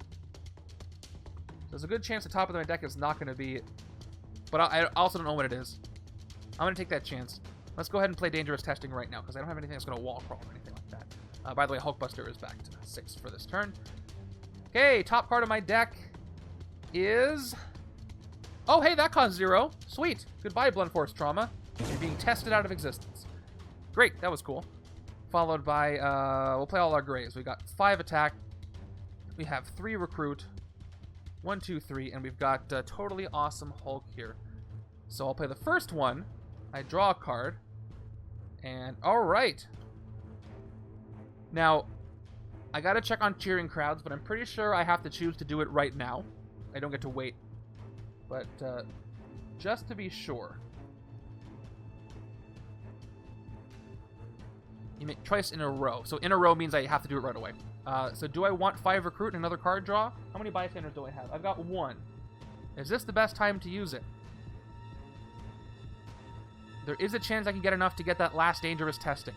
There's a good chance the top of my deck is not going to be... But I also don't know what it is. I'm going to take that chance. Let's go ahead and play Dangerous Testing right now, because I don't have anything that's going to wall crawl or anything like that. By the way, Hulkbuster is back to 6 for this turn. Okay, top card of my deck is... Oh, hey, that caused 0. Sweet. Goodbye, Blunt Force Trauma. You're being tested out of existence. Great, that was cool. Followed by, we'll play all our graves. We got 5 attack. We have 3 recruit. 1, 2, 3, and we've got Totally Awesome Hulk here. So I'll play the first one. I draw a card. And, alright. Now, I gotta check on cheering crowds, but I'm pretty sure I have to choose to do it right now. I don't get to wait. But, just to be sure. You make twice in a row. So in a row means I have to do it right away. So do I want 5 recruit and another card draw? How many bystanders do I have? I've got 1. Is this the best time to use it? There is a chance I can get enough to get that last Dangerous Testing.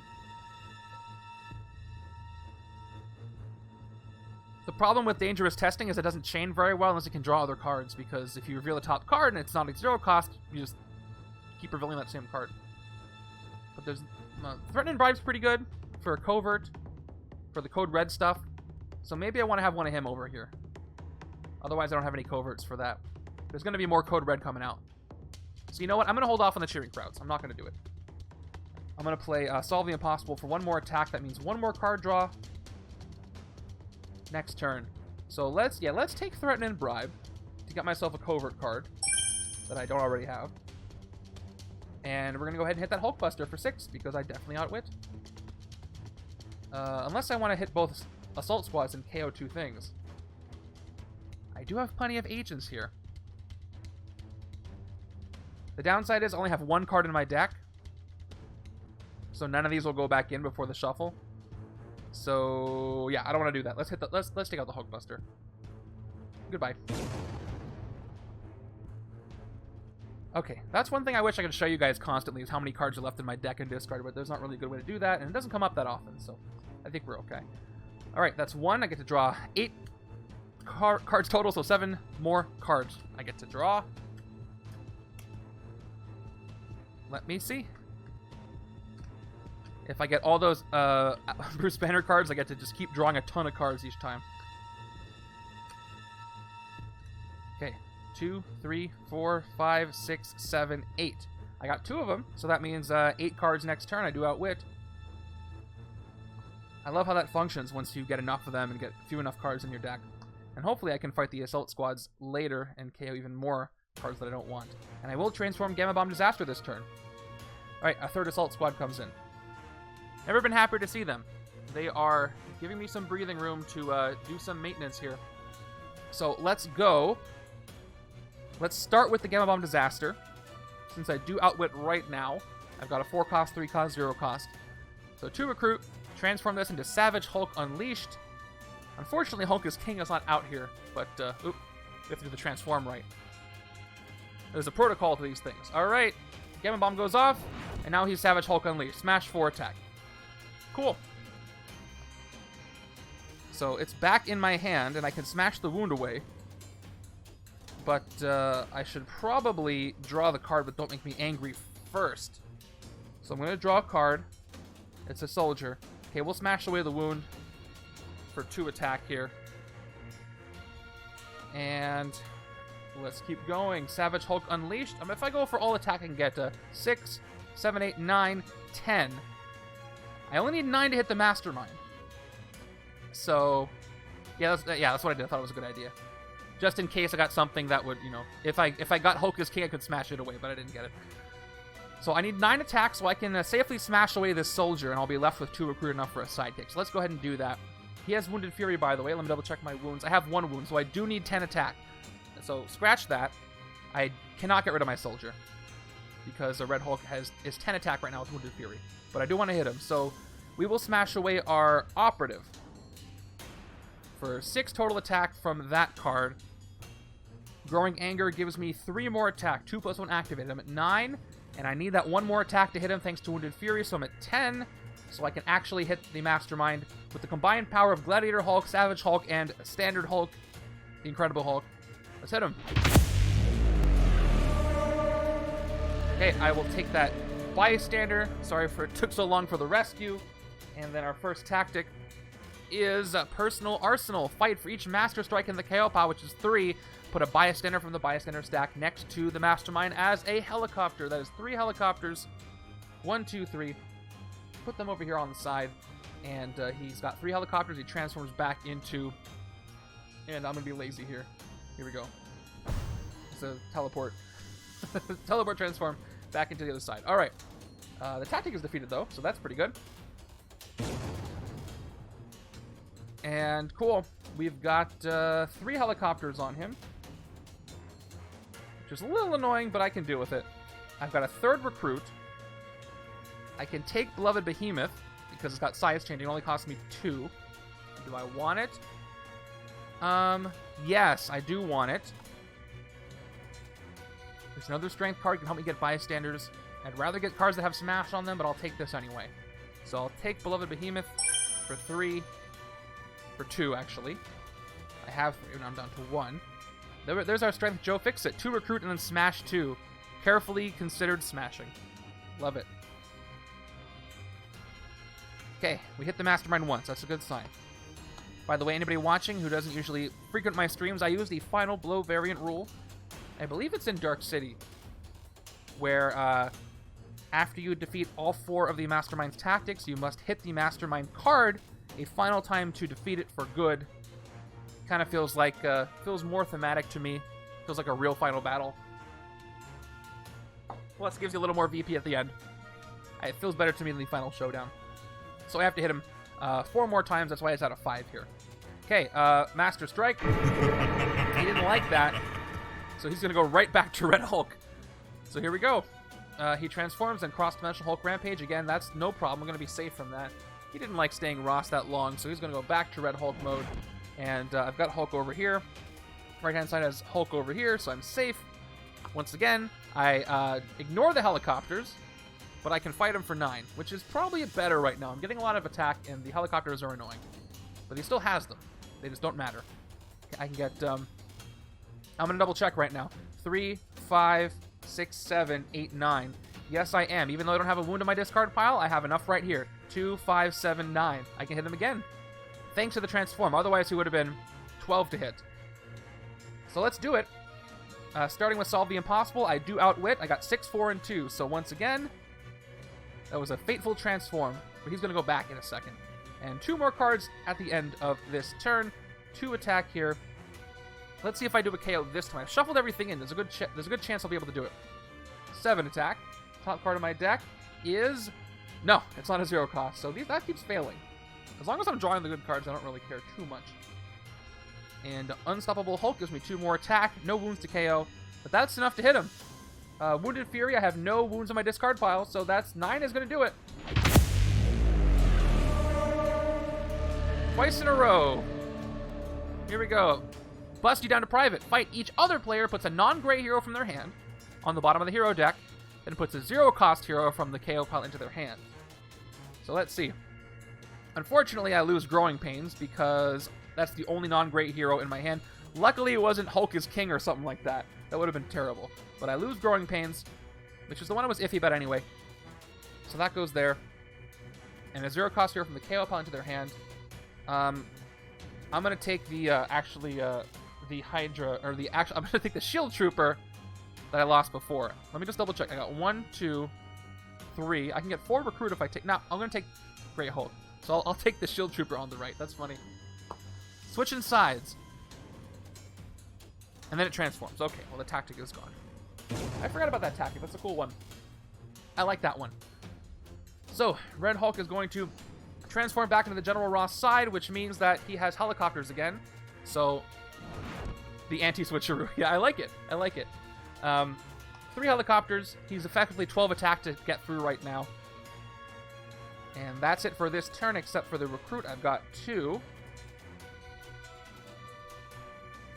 The problem with Dangerous Testing is it doesn't chain very well unless it can draw other cards, because if you reveal the top card and it's not a 0 cost, you just keep revealing that same card. But there's... Threaten and Bribe's pretty good for a covert, for the Code Red stuff. So maybe I want to have one of him over here. Otherwise, I don't have any coverts for that. There's going to be more Code Red coming out. So you know what? I'm going to hold off on the cheering crowds. I'm not going to do it. I'm going to play Solve the Impossible for 1 more attack. That means 1 more card draw next turn. So let's take Threaten and Bribe to get myself a covert card that I don't already have. And we're going to go ahead and hit that Hulkbuster for 6, because I definitely outwit. Unless I want to hit both Assault Squads and KO 2 things. I do have plenty of agents here. The downside is I only have 1 card in my deck. So none of these will go back in before the shuffle. So yeah, I don't want to do that. Let's take out the Hulkbuster. Goodbye. Okay, that's one thing I wish I could show you guys constantly, is how many cards are left in my deck and discard, but there's not really a good way to do that, and it doesn't come up that often, so I think we're okay. Alright, that's 1. I get to draw 8 cards total, so 7 more cards I get to draw. Let me see. If I get all those Bruce Banner cards, I get to just keep drawing a ton of cards each time. Okay. 2, 3, 4, 5, 6, 7, 8. I got 2 of them, so that means 8 cards next turn. I do outwit. I love how that functions once you get enough of them and get few enough cards in your deck. And hopefully I can fight the Assault Squads later and KO even more cards that I don't want. And I will transform Gamma Bomb Disaster this turn. Alright, a 3rd Assault Squad comes in. Never been happier to see them. They are giving me some breathing room to do some maintenance here. So let's go. Let's start with the Gamma Bomb Disaster. Since I do outwit right now, I've got a 4 cost, 3 cost, 0 cost. So 2 recruit, transform this into Savage Hulk Unleashed. Unfortunately, Hulk is King is not out here, but we have to do the transform right. There's a protocol to these things. Alright, Gamma Bomb goes off, and now he's Savage Hulk Unleashed. Smash 4 attack. Cool. So it's back in my hand, and I can smash the wound away. But I should probably draw the card, but don't make me angry first. So I'm going to draw a card. It's a soldier. Okay, we'll smash away the wound for 2 attack here. And let's keep going. Savage Hulk Unleashed. If I go for all attack, I can get 6, 7, 8, 9, 10. I only need 9 to hit the Mastermind. So, yeah, that's what I did. I thought it was a good idea. Just in case I got something that would, you know, if I got Hulk as King, I could smash it away, but I didn't get it. So I need 9 attacks so I can safely smash away this soldier, and I'll be left with 2 recruit enough for a sidekick. So let's go ahead and do that. He has Wounded Fury, by the way. Let me double check my wounds. I have 1 wound, so I do need 10 attack. So scratch that. I cannot get rid of my soldier because the Red Hulk is 10 attack right now with Wounded Fury. But I do want to hit him, so we will smash away our operative for 6 total attack from that card. Growing Anger gives me 3 more attack, 2 + 1 activated. I'm at 9, and I need that 1 more attack to hit him thanks to Wounded Fury, so I'm at 10, so I can actually hit the Mastermind with the combined power of Gladiator Hulk, Savage Hulk, and Standard Hulk, the Incredible Hulk. Let's hit him. Okay, I will take that Bystander. Sorry for it took so long for the rescue. And then our first tactic is Personal Arsenal. Fight for each Master Strike in the KO pile, which is 3. Put a Bystander from the Bystander stack next to the Mastermind as a helicopter. That is 3 helicopters. 1, 2, 3. Put them over here on the side. And he's got 3 helicopters. He transforms back into... And I'm going to be lazy here. Here we go. It's a teleport. Teleport transform back into the other side. All right. The tactic is defeated, though, so that's pretty good. And cool. We've got 3 helicopters on him, which is a little annoying, but I can deal with it. I've got a 3rd recruit. I can take Beloved Behemoth because it's got size change. It only costs me 2. Do I want it? Yes, I do want it. There's another strength card that can help me get bystanders. I'd rather get cards that have smash on them, but I'll take this anyway. So I'll take Beloved Behemoth for 3. For 2, actually. I have 3, and I'm down to 1. There's our strength Joe Fixit. 2 recruit and then smash 2. Carefully considered smashing. Love it. Okay, we hit the Mastermind once. That's a good sign. By the way, anybody watching who doesn't usually frequent my streams, I use the Final Blow variant rule. I believe it's in Dark City, where after you defeat all 4 of the Mastermind's tactics, you must hit the Mastermind card a final time to defeat it for good. Kind of feels like, feels more thematic to me. Feels like a real final battle. Plus, gives you a little more VP at the end. It feels better to me than the final showdown. So I have to hit him 4 more times. That's why it's out of 5 here. Okay, Master Strike. He didn't like that. So he's going to go right back to Red Hulk. So here we go. He transforms and cross-dimensional Hulk Rampage. Again, that's no problem. I'm going to be safe from that. He didn't like staying Ross that long, so he's going to go back to Red Hulk mode. And I've got Hulk over here. Right-hand side has Hulk over here, so I'm safe. Once again, I ignore the helicopters, but I can fight him for 9, which is probably better right now. I'm getting a lot of attack, and the helicopters are annoying. But he still has them. They just don't matter. I can get... I'm going to double check right now. 3, 5, 6, 7, 8, 9. Yes, I am. Even though I don't have a wound in my discard pile, I have enough right here. 2, 5, 7, 9. I can hit him again. Thanks to the transform. Otherwise, he would have been 12 to hit. So let's do it. Starting with Solve the Impossible, I do outwit. I got 6, 4, and 2. So once again, that was a fateful transform. But he's going to go back in a second. And 2 more cards at the end of this turn. 2 attack here. Let's see if I do a KO this time. I've shuffled everything in. There's a good chance I'll be able to do it. 7 attack. Top card of my deck is... No, it's not a 0 cost. So that keeps failing. As long as I'm drawing the good cards, I don't really care too much. And Unstoppable Hulk gives me 2 more attack. No wounds to KO. But that's enough to hit him. Wounded Fury, I have no wounds in my discard pile. So that's 9 is going to do it. Twice in a row. Here we go. Bust you down to private. Fight each other player puts a non-gray hero from their hand on the bottom of the hero deck, then puts a 0 cost hero from the KO pile into their hand. So let's see. Unfortunately, I lose Growing Pains because that's the only non-gray hero in my hand. Luckily, it wasn't Hulk is King or something like that. That would have been terrible. But I lose Growing Pains, which is the one I was iffy about anyway. So that goes there. And a 0 cost hero from the KO pile into their hand. I'm going to take the, the Hydra, or the actual, I'm going to take the Shield Trooper that I lost before. Let me just double check. I got 1, 2, 3. I can get 4 Recruit if I take, no, I'm going to take Great Hulk. So I'll take the Shield Trooper on the right. That's funny. Switching sides. And then it transforms. Okay, well the tactic is gone. I forgot about that tactic. That's a cool one. I like that one. So, Red Hulk is going to transform back into the General Ross side, which means that he has helicopters again. So, The anti-switcheroo. Yeah, I like it. I like it. 3 helicopters. He's effectively 12 attack to get through right now. And that's it for this turn, except for the recruit. I've got 2.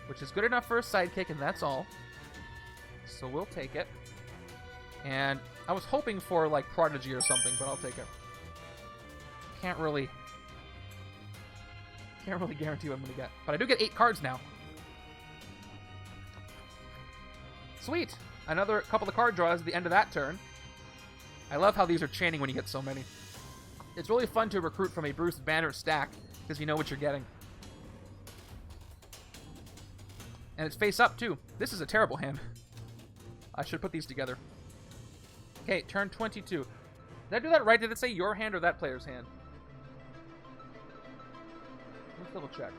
Which is good enough for a sidekick, and that's all. So we'll take it. And I was hoping for, like, Prodigy or something, but I'll take it. Can't really guarantee what I'm going to get. But I do get 8 cards now. Sweet! Another couple of card draws at the end of that turn. I love how these are chaining when you get so many. It's really fun to recruit from a Bruce Banner stack, because you know what you're getting. And it's face up, too. This is a terrible hand. I should put these together. Okay, turn 22. Did I do that right? Did it say your hand or that player's hand? Let's double check.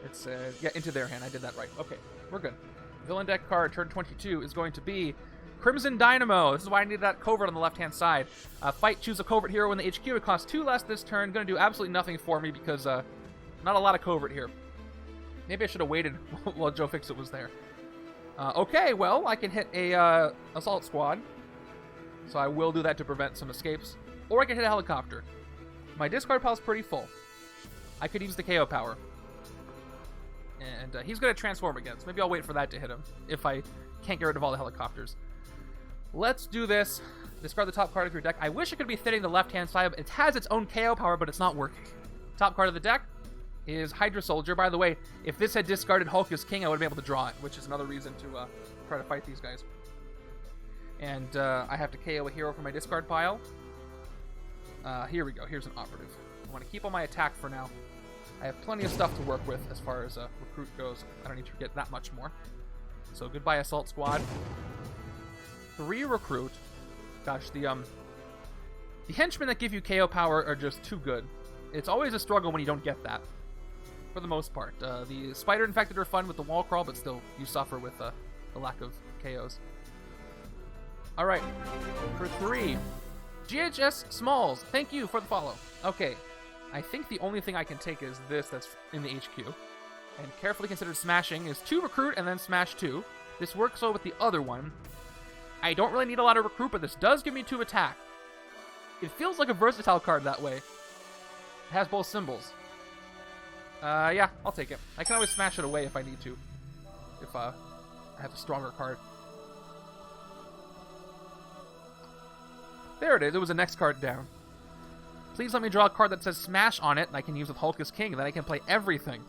It said, yeah, into their hand. I did that right. Okay, we're good. Villain deck card, turn 22, is going to be Crimson Dynamo. This is why I need that covert on the left-hand side. Fight, choose a covert hero in the HQ. It costs 2 less this turn. Going to do absolutely nothing for me because not a lot of covert here. Maybe I should have waited while Joe Fixit was there. Okay, well, I can hit a assault squad. So I will do that to prevent some escapes. Or I can hit a helicopter. My discard pile's pretty full. I could use the KO power. And he's going to transform again, so maybe I'll wait for that to hit him if I can't get rid of all the helicopters. Let's do this. Discard the top card of your deck. I wish it could be fitting the left-hand side. It has its own KO power, but it's not working. Top card of the deck is Hydra Soldier. By the way, if this had discarded Hulk as King, I would have been able to draw it, which is another reason to try to fight these guys. And I have to KO a hero from my discard pile. Here we go. Here's an operative. I want to keep on my attack for now. I have plenty of stuff to work with as far as recruit goes. I don't need to get that much more. So goodbye, Assault Squad. 3 recruit. Gosh, the henchmen that give you KO power are just too good. It's always a struggle when you don't get that. For the most part. The Spider Infected are fun with the wall crawl, but still, you suffer with the lack of KOs. Alright, for 3. GHS Smalls, thank you for the follow. Okay. I think the only thing I can take is this that's in the HQ. And carefully considered smashing is 2 recruit and then smash 2. This works well with the other one. I don't really need a lot of recruit, but this does give me 2 attack. It feels like a versatile card that way. It has both symbols. Yeah, I'll take it. I can always smash it away if I need to. If I have a stronger card. There it is. It was the next card down. Please let me draw a card that says Smash on it, and I can use with Hulk as King, and then I can play everything.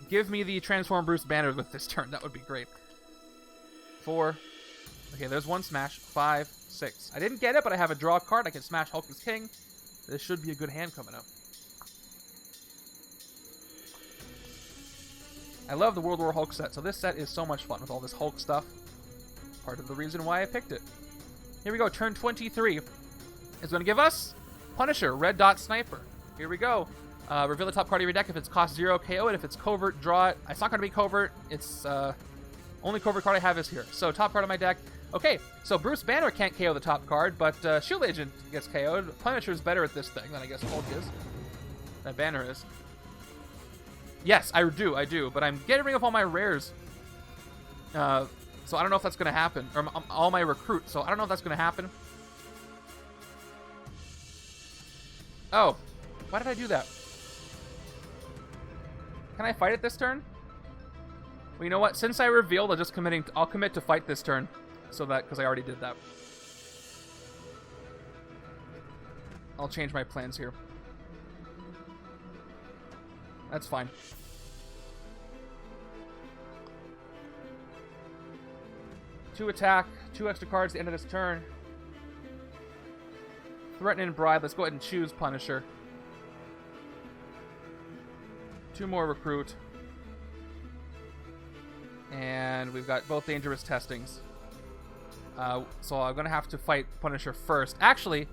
Give me the Transform Bruce Banner with this turn. That would be great. 4. Okay, there's 1 smash. 5, 6. I didn't get it, but I have a draw card. I can smash Hulk as King. This should be a good hand coming up. I love the World War Hulk set, so this set is so much fun with all this Hulk stuff. Part of the reason why I picked it. Here we go, turn 23 is going to give us Punisher, Red Dot Sniper. Here we go. Reveal the top card of your deck. If it's cost 0, KO it. If it's covert, draw it. It's not going to be covert. It's only covert card I have is here. So top card of my deck. Okay, so Bruce Banner can't KO the top card, but S.H.I.E.L.D. Agent gets KO'd. Punisher's better at this thing than I guess Hulk is. That Banner is. Yes, I do, but I'm getting rid of all my rares. So I don't know if that's going to happen. Or all my recruits, so I don't know if that's going to happen. Oh. Why did I do that? Can I fight it this turn? Well, you know what? Since I revealed, I'll commit to fight this turn. So that, because I already did that. I'll change my plans here. That's fine. Two attack, 2 extra cards at the end of this turn. Threaten and bribe. Let's go ahead and choose Punisher. 2 more recruit. And we've got both dangerous testings. So I'm going to have to fight Punisher first. Actually,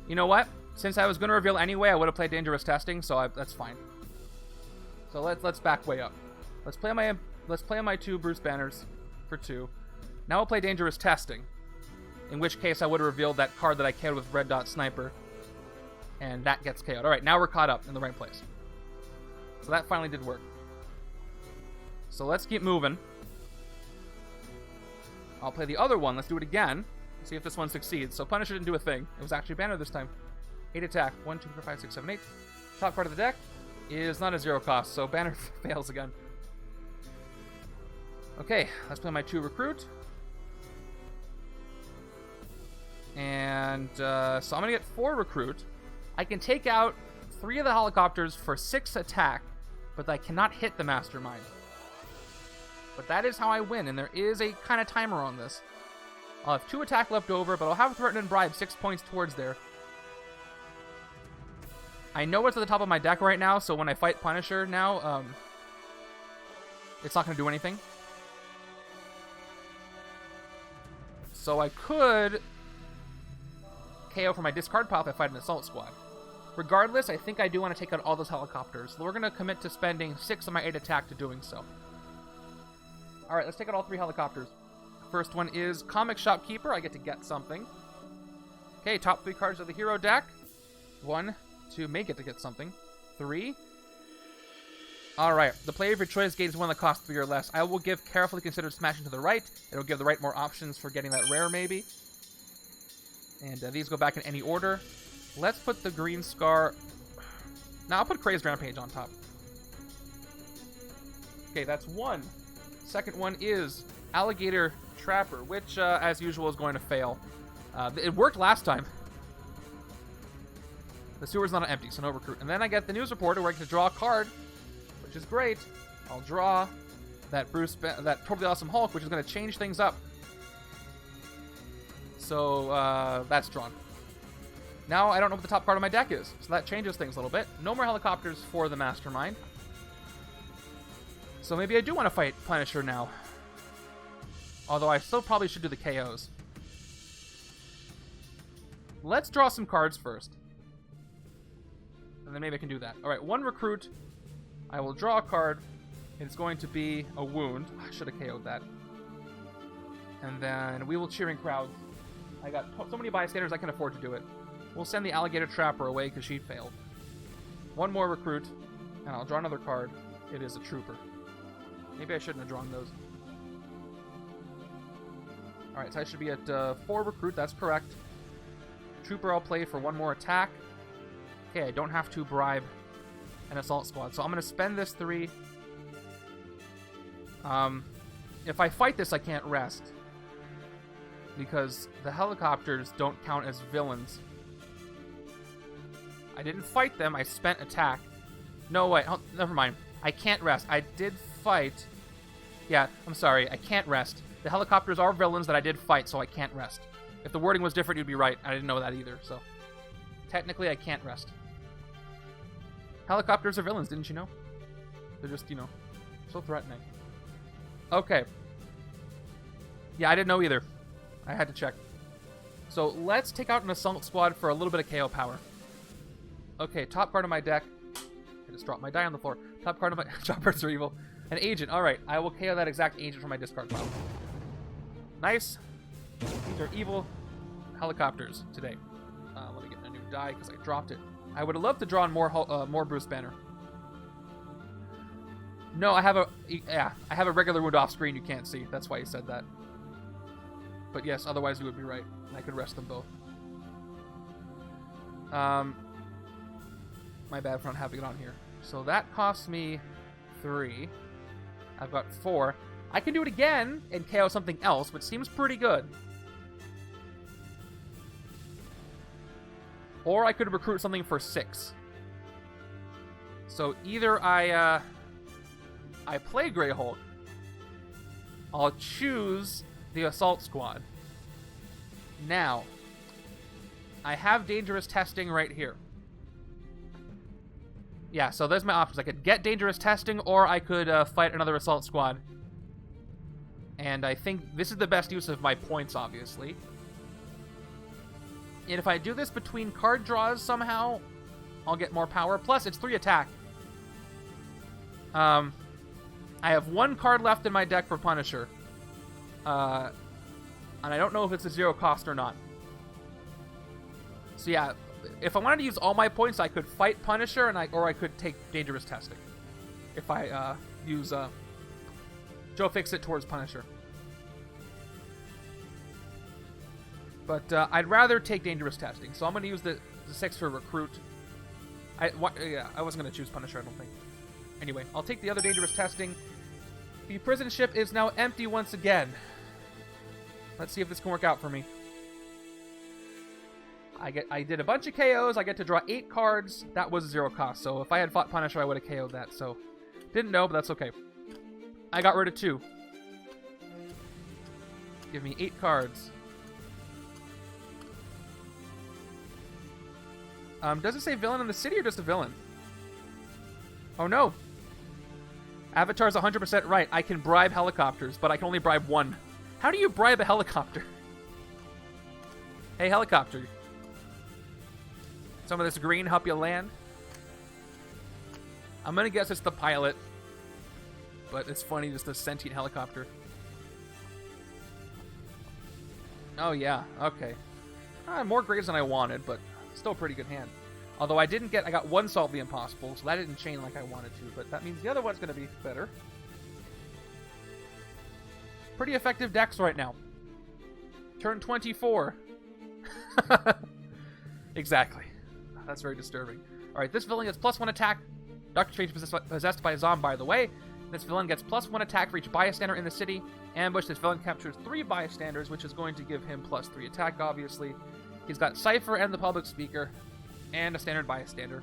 you know what? Since I was going to reveal anyway, I would have played dangerous testing, so that's fine. So let's back way up. Let's play on my 2 Bruce Banners for 2. Now we'll play dangerous testing. In which case I would have revealed that card that I KO'd with Red Dot Sniper. And that gets KO'd. Alright, now we're caught up in the right place. So that finally did work. So let's keep moving. I'll play the other one. Let's do it again. See if this one succeeds. So Punisher didn't do a thing. It was actually Banner this time. 8 attack. 1, 2, 3, 4, 5, 6, 7, 8. Top card of the deck is not a 0 cost, so Banner fails again. Okay, let's play my 2 recruit. And so I'm going to get 4 recruit. I can take out 3 of the helicopters for 6 attack, but I cannot hit the Mastermind. But that is how I win, and there is a kind of timer on this. I'll have 2 attack left over, but I'll have Threaten and Bribe 6 points towards there. I know it's at the top of my deck right now, so when I fight Punisher now, it's not going to do anything. So I could KO for my discard pile if I fight an Assault Squad. Regardless, I think I do want to take out all those helicopters. So we're going to commit to spending 6 of my 8 attack to doing so. Alright, let's take out all 3 helicopters. First one is Comic Shopkeeper. I get to get something. Okay, top 3 cards of the hero deck. 1, 2, may get to get something. 3. Alright, the player of your choice gains 1 that costs 3 or less. I will give Carefully Considered Smashing to the right. It'll give the right more options for getting that rare, maybe. And these go back in any order. Let's put the green Skaar... Now I'll put Crazed Rampage on top. Okay, that's 1. Second one is Alligator Trapper, which, as usual, is going to fail. It worked last time. The sewer's not empty, so no recruit. And then I get the News Reporter where I get to draw a card, which is great. I'll draw that that Totally Awesome Hulk, which is going to change things up. So, that's drawn. Now I don't know what the top card of my deck is, so that changes things a little bit. No more helicopters for the Mastermind. So maybe I do want to fight Punisher now. Although I still probably should do the KOs. Let's draw some cards first. And then maybe I can do that. Alright, 1 recruit. I will draw a card. It's going to be a wound. I should have KO'd that. And then we will Cheering Crowds. I got so many bystanders I can afford to do it. We'll send the Alligator Trapper away because she failed. 1 more recruit. And I'll draw another card. It is a Trooper. Maybe I shouldn't have drawn those. Alright, so I should be at 4 recruit, that's correct. Trooper I'll play for 1 more attack. Okay, I don't have to bribe an Assault Squad, so I'm going to spend this 3. If I fight this, I can't rest. Because the helicopters don't count as villains. I didn't fight them, I spent attack. No, wait, oh, never mind. I can't rest. I did fight... Yeah, I'm sorry. I can't rest. The helicopters are villains that I did fight, so I can't rest. If the wording was different, you'd be right. I didn't know that either, so... Technically, I can't rest. Helicopters are villains, didn't you know? They're just, you know, so threatening. Okay. Yeah, I didn't know either. I had to check. So, let's take out an Assault Squad for a little bit of KO power. Okay, top card of my deck... I just dropped my die on the floor. Top card of my... Choppers are evil. An Agent. Alright, I will KO that exact Agent from my discard pile. Nice. These are evil helicopters today. Let me get a new die because I dropped it. I would have loved to draw on more Bruce Banner. No, I have a regular wound off screen you can't see. That's why you said that. But yes, otherwise you would be right. I could rest them both. My bad for not having it on here. So that costs me 3. I've got 4. I can do it again and KO something else, which seems pretty good. Or I could recruit something for 6. So either I play Grey Hulk. I'll choose the Assault Squad. Now, I have Dangerous Testing right here. Yeah, so there's my options. I could get Dangerous Testing, or I could fight another Assault Squad. And I think this is the best use of my points, obviously. And if I do this between card draws somehow, I'll get more power. Plus, it's 3 attack. I have 1 card left in my deck for Punisher. And I don't know if it's a 0 cost or not. So yeah, if I wanted to use all my points, I could fight Punisher, or I could take Dangerous Testing. if I use Joe Fixit towards Punisher. But I'd rather take Dangerous Testing, so I'm going to use the 6 for Recruit. I wasn't going to choose Punisher, I don't think. Anyway, I'll take the other Dangerous Testing. The prison ship is now empty once again. Let's see if this can work out for me. I did a bunch of KOs. I get to draw 8 cards. That was 0 cost. So if I had fought Punisher, I would have KO'd that. So didn't know, but that's okay. I got rid of 2. Give me 8 cards. Does it say villain in the city or just a villain? Oh no. Avatar's 100% right. I can bribe helicopters, but I can only bribe 1. How do you bribe a helicopter? Hey, helicopter. Some of this green help you land? I'm gonna guess it's the pilot. But it's funny, just a sentient helicopter. Oh yeah, okay. More graves than I wanted, but still a pretty good hand. Although I got 1 Solve the Impossible, so that didn't chain like I wanted to, but that means the other one's gonna be better. Pretty effective decks right now. Turn 24. Exactly. That's very disturbing. Alright, this villain gets +1 attack. Dr. Strange possessed by a zombie, by the way. This villain gets +1 attack for each bystander in the city. Ambush, this villain captures 3 bystanders, which is going to give him +3 attack, obviously. He's got Cypher and the Public Speaker, and a standard bystander.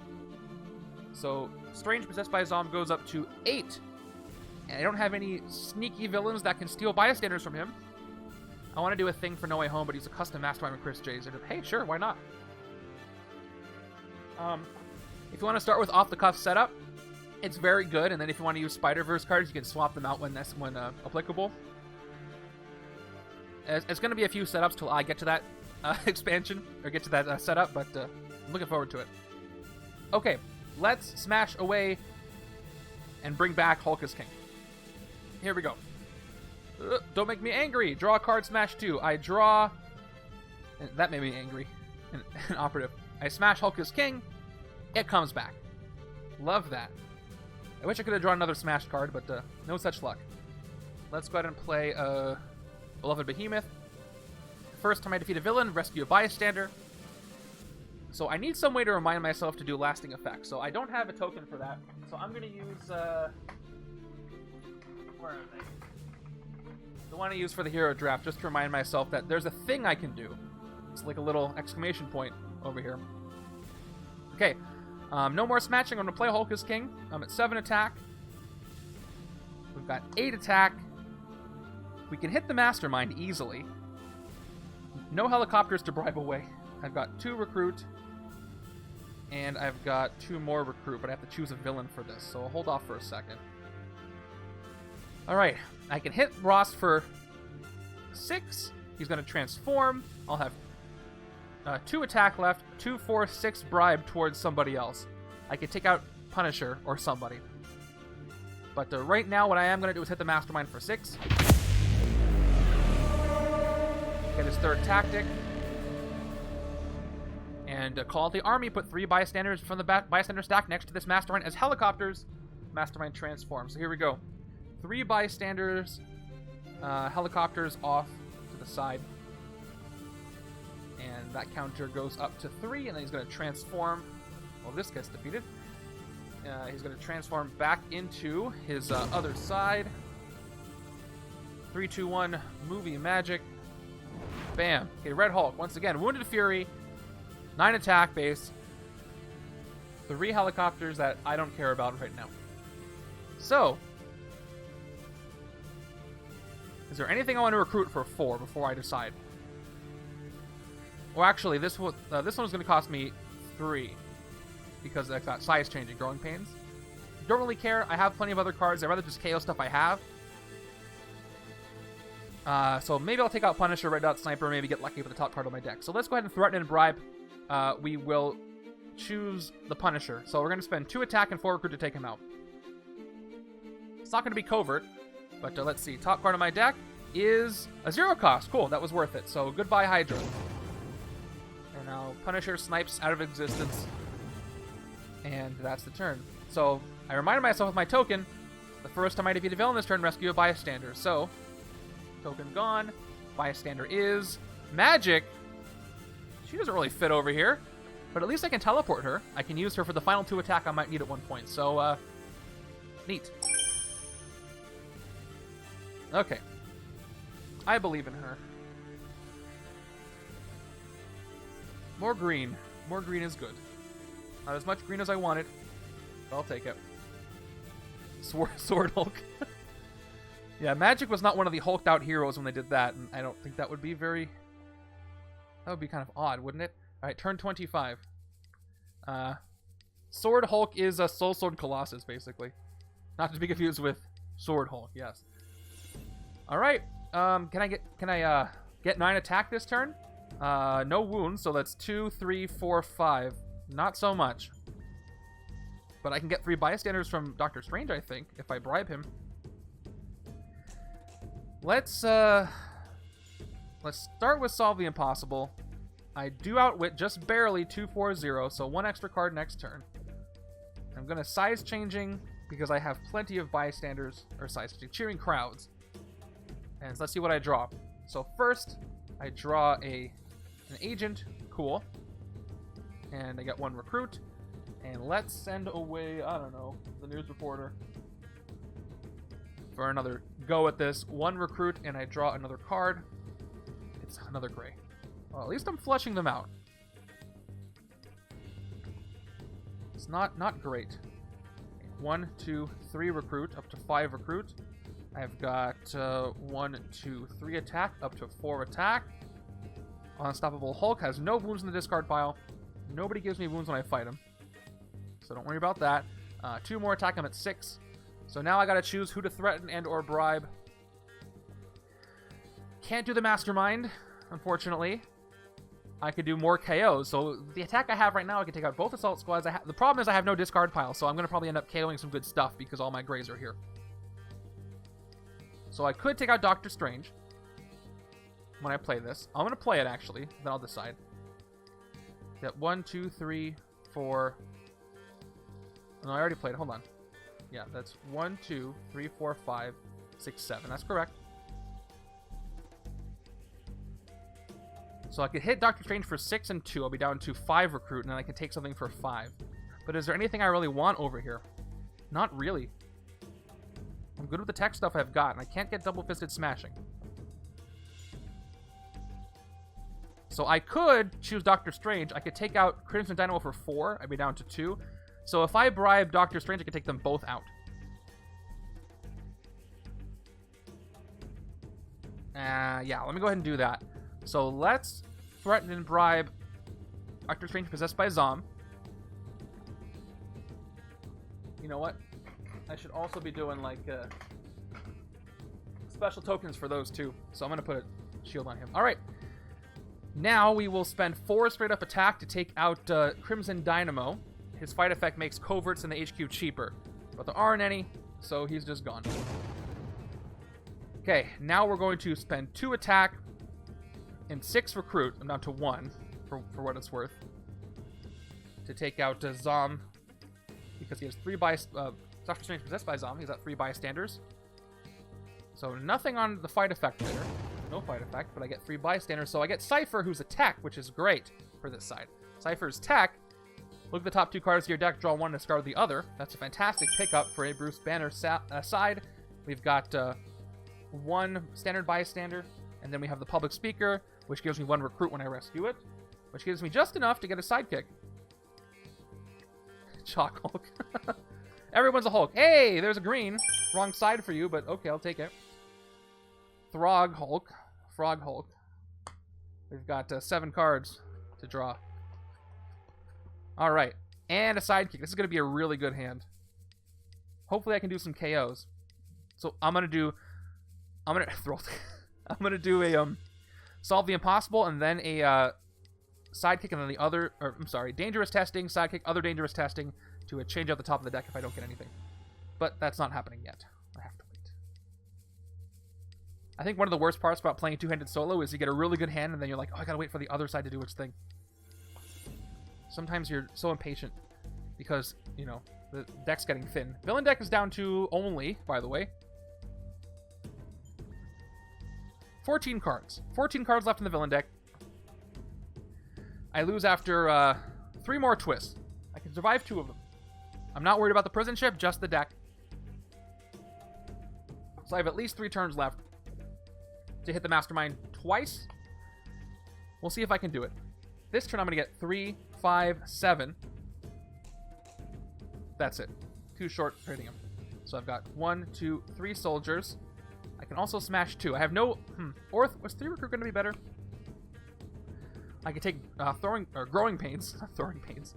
So, Strange possessed by a zombie goes up to 8. And I don't have any sneaky villains that can steal bystanders from him. I want to do a thing for No Way Home, but he's a custom Mastermind with Chris J's. Hey, sure, why not? If you want to start with off-the-cuff setup, it's very good, and then if you want to use Spider-Verse cards, you can swap them out when applicable. It's going to be a few setups till I get to that expansion, or get to that setup, but I'm looking forward to it. Okay, let's smash away and bring back Hulk as King. Here we go. Don't make me angry. Draw a card, smash 2. I draw... And that made me angry. An operative. I smash Hulk as King. It comes back. Love that. I wish I could have drawn another smashed card, but no such luck. Let's go ahead and play Beloved Behemoth. First time I defeat a villain, rescue a bystander. So I need some way to remind myself to do lasting effects. So I don't have a token for that. So I'm going to use... where are they? The one I use for the hero draft, just to remind myself that there's a thing I can do. It's like a little exclamation point over here. Okay, no more smashing. I'm going to play Hulk as King. I'm at 7 attack. We've got 8 attack. We can hit the Mastermind easily. No helicopters to bribe away. I've got 2 recruit. And I've got 2 more recruit, but I have to choose a villain for this, so I'll hold off for a second. Alright, I can hit Ross for 6. He's going to transform. I'll have 2 attack left, 2, 4, 6 bribe towards somebody else. I can take out Punisher or somebody. But right now, what I am going to do is hit the Mastermind for 6. Get his 3rd tactic. And call the army, put 3 bystanders from the bystander stack next to this Mastermind as helicopters. Mastermind transforms. So here we go. 3 bystanders, helicopters off to the side. And that counter goes up to 3, and then he's going to transform. Well, this gets defeated. He's going to transform back into his other side. 3, 2, 1, movie magic. Bam. Okay, Red Hulk. Once again, Wounded Fury. 9 attack base. 3 helicopters that I don't care about right now. So, is there anything I want to recruit for 4 before I decide? Well, actually, this one's going to cost me 3 because I've got size changing, Growing Pains. Don't really care. I have plenty of other cards. I'd rather just KO stuff I have. So maybe I'll take out Punisher, Red Dot Sniper, maybe get lucky with the top card on my deck. So let's go ahead and threaten and bribe. We will choose the Punisher. So we're going to spend 2 attack and 4 recruit to take him out. It's not going to be covert, but let's see. Top card on my deck is a 0 cost. Cool, that was worth it. So goodbye, Hydra. And now Punisher snipes out of existence. And that's the turn. So I reminded myself with my token, the first time I defeat a villain this turn, rescue a bystander. So, token gone. Bystander is Magic. She doesn't really fit over here, but at least I can teleport her. I can use her for the final 2 attack I might need at one point. So, neat. Okay. I believe in her. More green. More green is good. Not as much green as I wanted, but I'll take it. Sword Hulk. Yeah, Magic was not one of the hulked out heroes when they did that, and I don't think that would be very... That would be kind of odd, wouldn't it? Alright, turn 25. Sword Hulk is a Soul Sword Colossus, basically. Not to be confused with Sword Hulk, yes. Alright, can I get 9 attack this turn? No wounds, so that's 2, 3, 4, 5. Not so much. But I can get 3 bystanders from Doctor Strange, I think, if I bribe him. Let's start with Solve the Impossible. I do outwit just barely 240, so 1 extra card next turn. I'm going to size changing because I have plenty of bystanders, or size changing, cheering crowds. And let's see what I draw. So first, I draw an agent, cool. And I get 1 recruit. And let's send away, I don't know, the news reporter for another go at this. 1 recruit, and I draw another card. It's another gray. Well, at least I'm flushing them out. It's not great. 1, 2, 3 recruit, up to 5 recruit. I've got 1, 2, 3 attack, up to 4 attack. Unstoppable Hulk has no wounds in the discard pile. Nobody gives me wounds when I fight him, so don't worry about that. 2 more attack, I'm at 6. So now I gotta choose who to threaten and or bribe. Can't do the Mastermind, unfortunately. I could do more KOs. So the attack I have right now, I can take out both Assault Squads. The problem is I have no discard pile, so I'm gonna probably end up KOing some good stuff because all my grays are here. So I could take out Doctor Strange when I play this. I'm gonna play it actually, then I'll decide. Get 1, 2, 3, 4. No, I already played it. Hold on. Yeah, that's 1, 2, 3, 4, 5, 6, 7. That's correct. So I could hit Doctor Strange for 6 and 2. I'll be down to 5 recruit, and then I can take something for 5. But is there anything I really want over here? Not really. I'm good with the tech stuff I've got, and I can't get double-fisted smashing. So I could choose Doctor Strange. I could take out Crimson Dynamo for 4. I'd be down to 2. So if I bribe Doctor Strange, I could take them both out. Yeah, let me go ahead and do that. So let's threaten and bribe Doctor Strange possessed by Zom. You know what? I should also be doing like special tokens for those two. So I'm going to put a shield on him. All right. Now we will spend 4 straight up attack to take out Crimson Dynamo. His fight effect makes coverts in the HQ cheaper. But there aren't any, so he's just gone. Okay, now we're going to spend 2 attack and 6 recruit. I'm down to 1 for what it's worth. To take out Zom. Because he has 3 Doctor Strange possessed by Zom. He's got 3 bystanders. So nothing on the fight effect there. No fight effect, but I get 3 bystanders. So I get Cypher, who's a tech, which is great for this side. Cypher's tech. Look at the top 2 cards of your deck, draw 1, discard the other. That's a fantastic pickup for a Bruce Banner side. We've got 1 standard bystander, and then we have the public speaker, which gives me 1 recruit when I rescue it, which gives me just enough to get a sidekick. Chalk Hulk. Everyone's a Hulk. Hey, there's a green. Wrong side for you, but okay, I'll take it. Throg Hulk. Frog Hulk. We've got 7 cards to draw. All right, and a sidekick. This is going to be a really good hand. Hopefully I can do some KOs. So I'm going to do a Solve the Impossible, and then a sidekick, and then the other, or I'm sorry, dangerous testing, sidekick, other dangerous testing, to change out the top of the deck if I don't get anything. But that's not happening yet. I have to wait. I think one of the worst parts about playing a 2-handed solo is you get a really good hand, and then you're like, oh, I gotta wait for the other side to do its thing. Sometimes you're so impatient. because, you know, the deck's getting thin. Villain deck is down to only, by the way, 14 cards. 14 cards left in the villain deck. I lose after 3 more twists. I can survive 2 of them. I'm not worried about the prison ship, just the deck. So I have at least 3 turns left to hit the Mastermind twice. We'll see if I can do it. This turn I'm going to get 3, 5, 7. That's it. Too short for hitting him. So I've got 1, 2, 3 soldiers. I can also smash 2. I have no... Orth, was 3 recruit going to be better? I could take growing pains. Not throwing pains.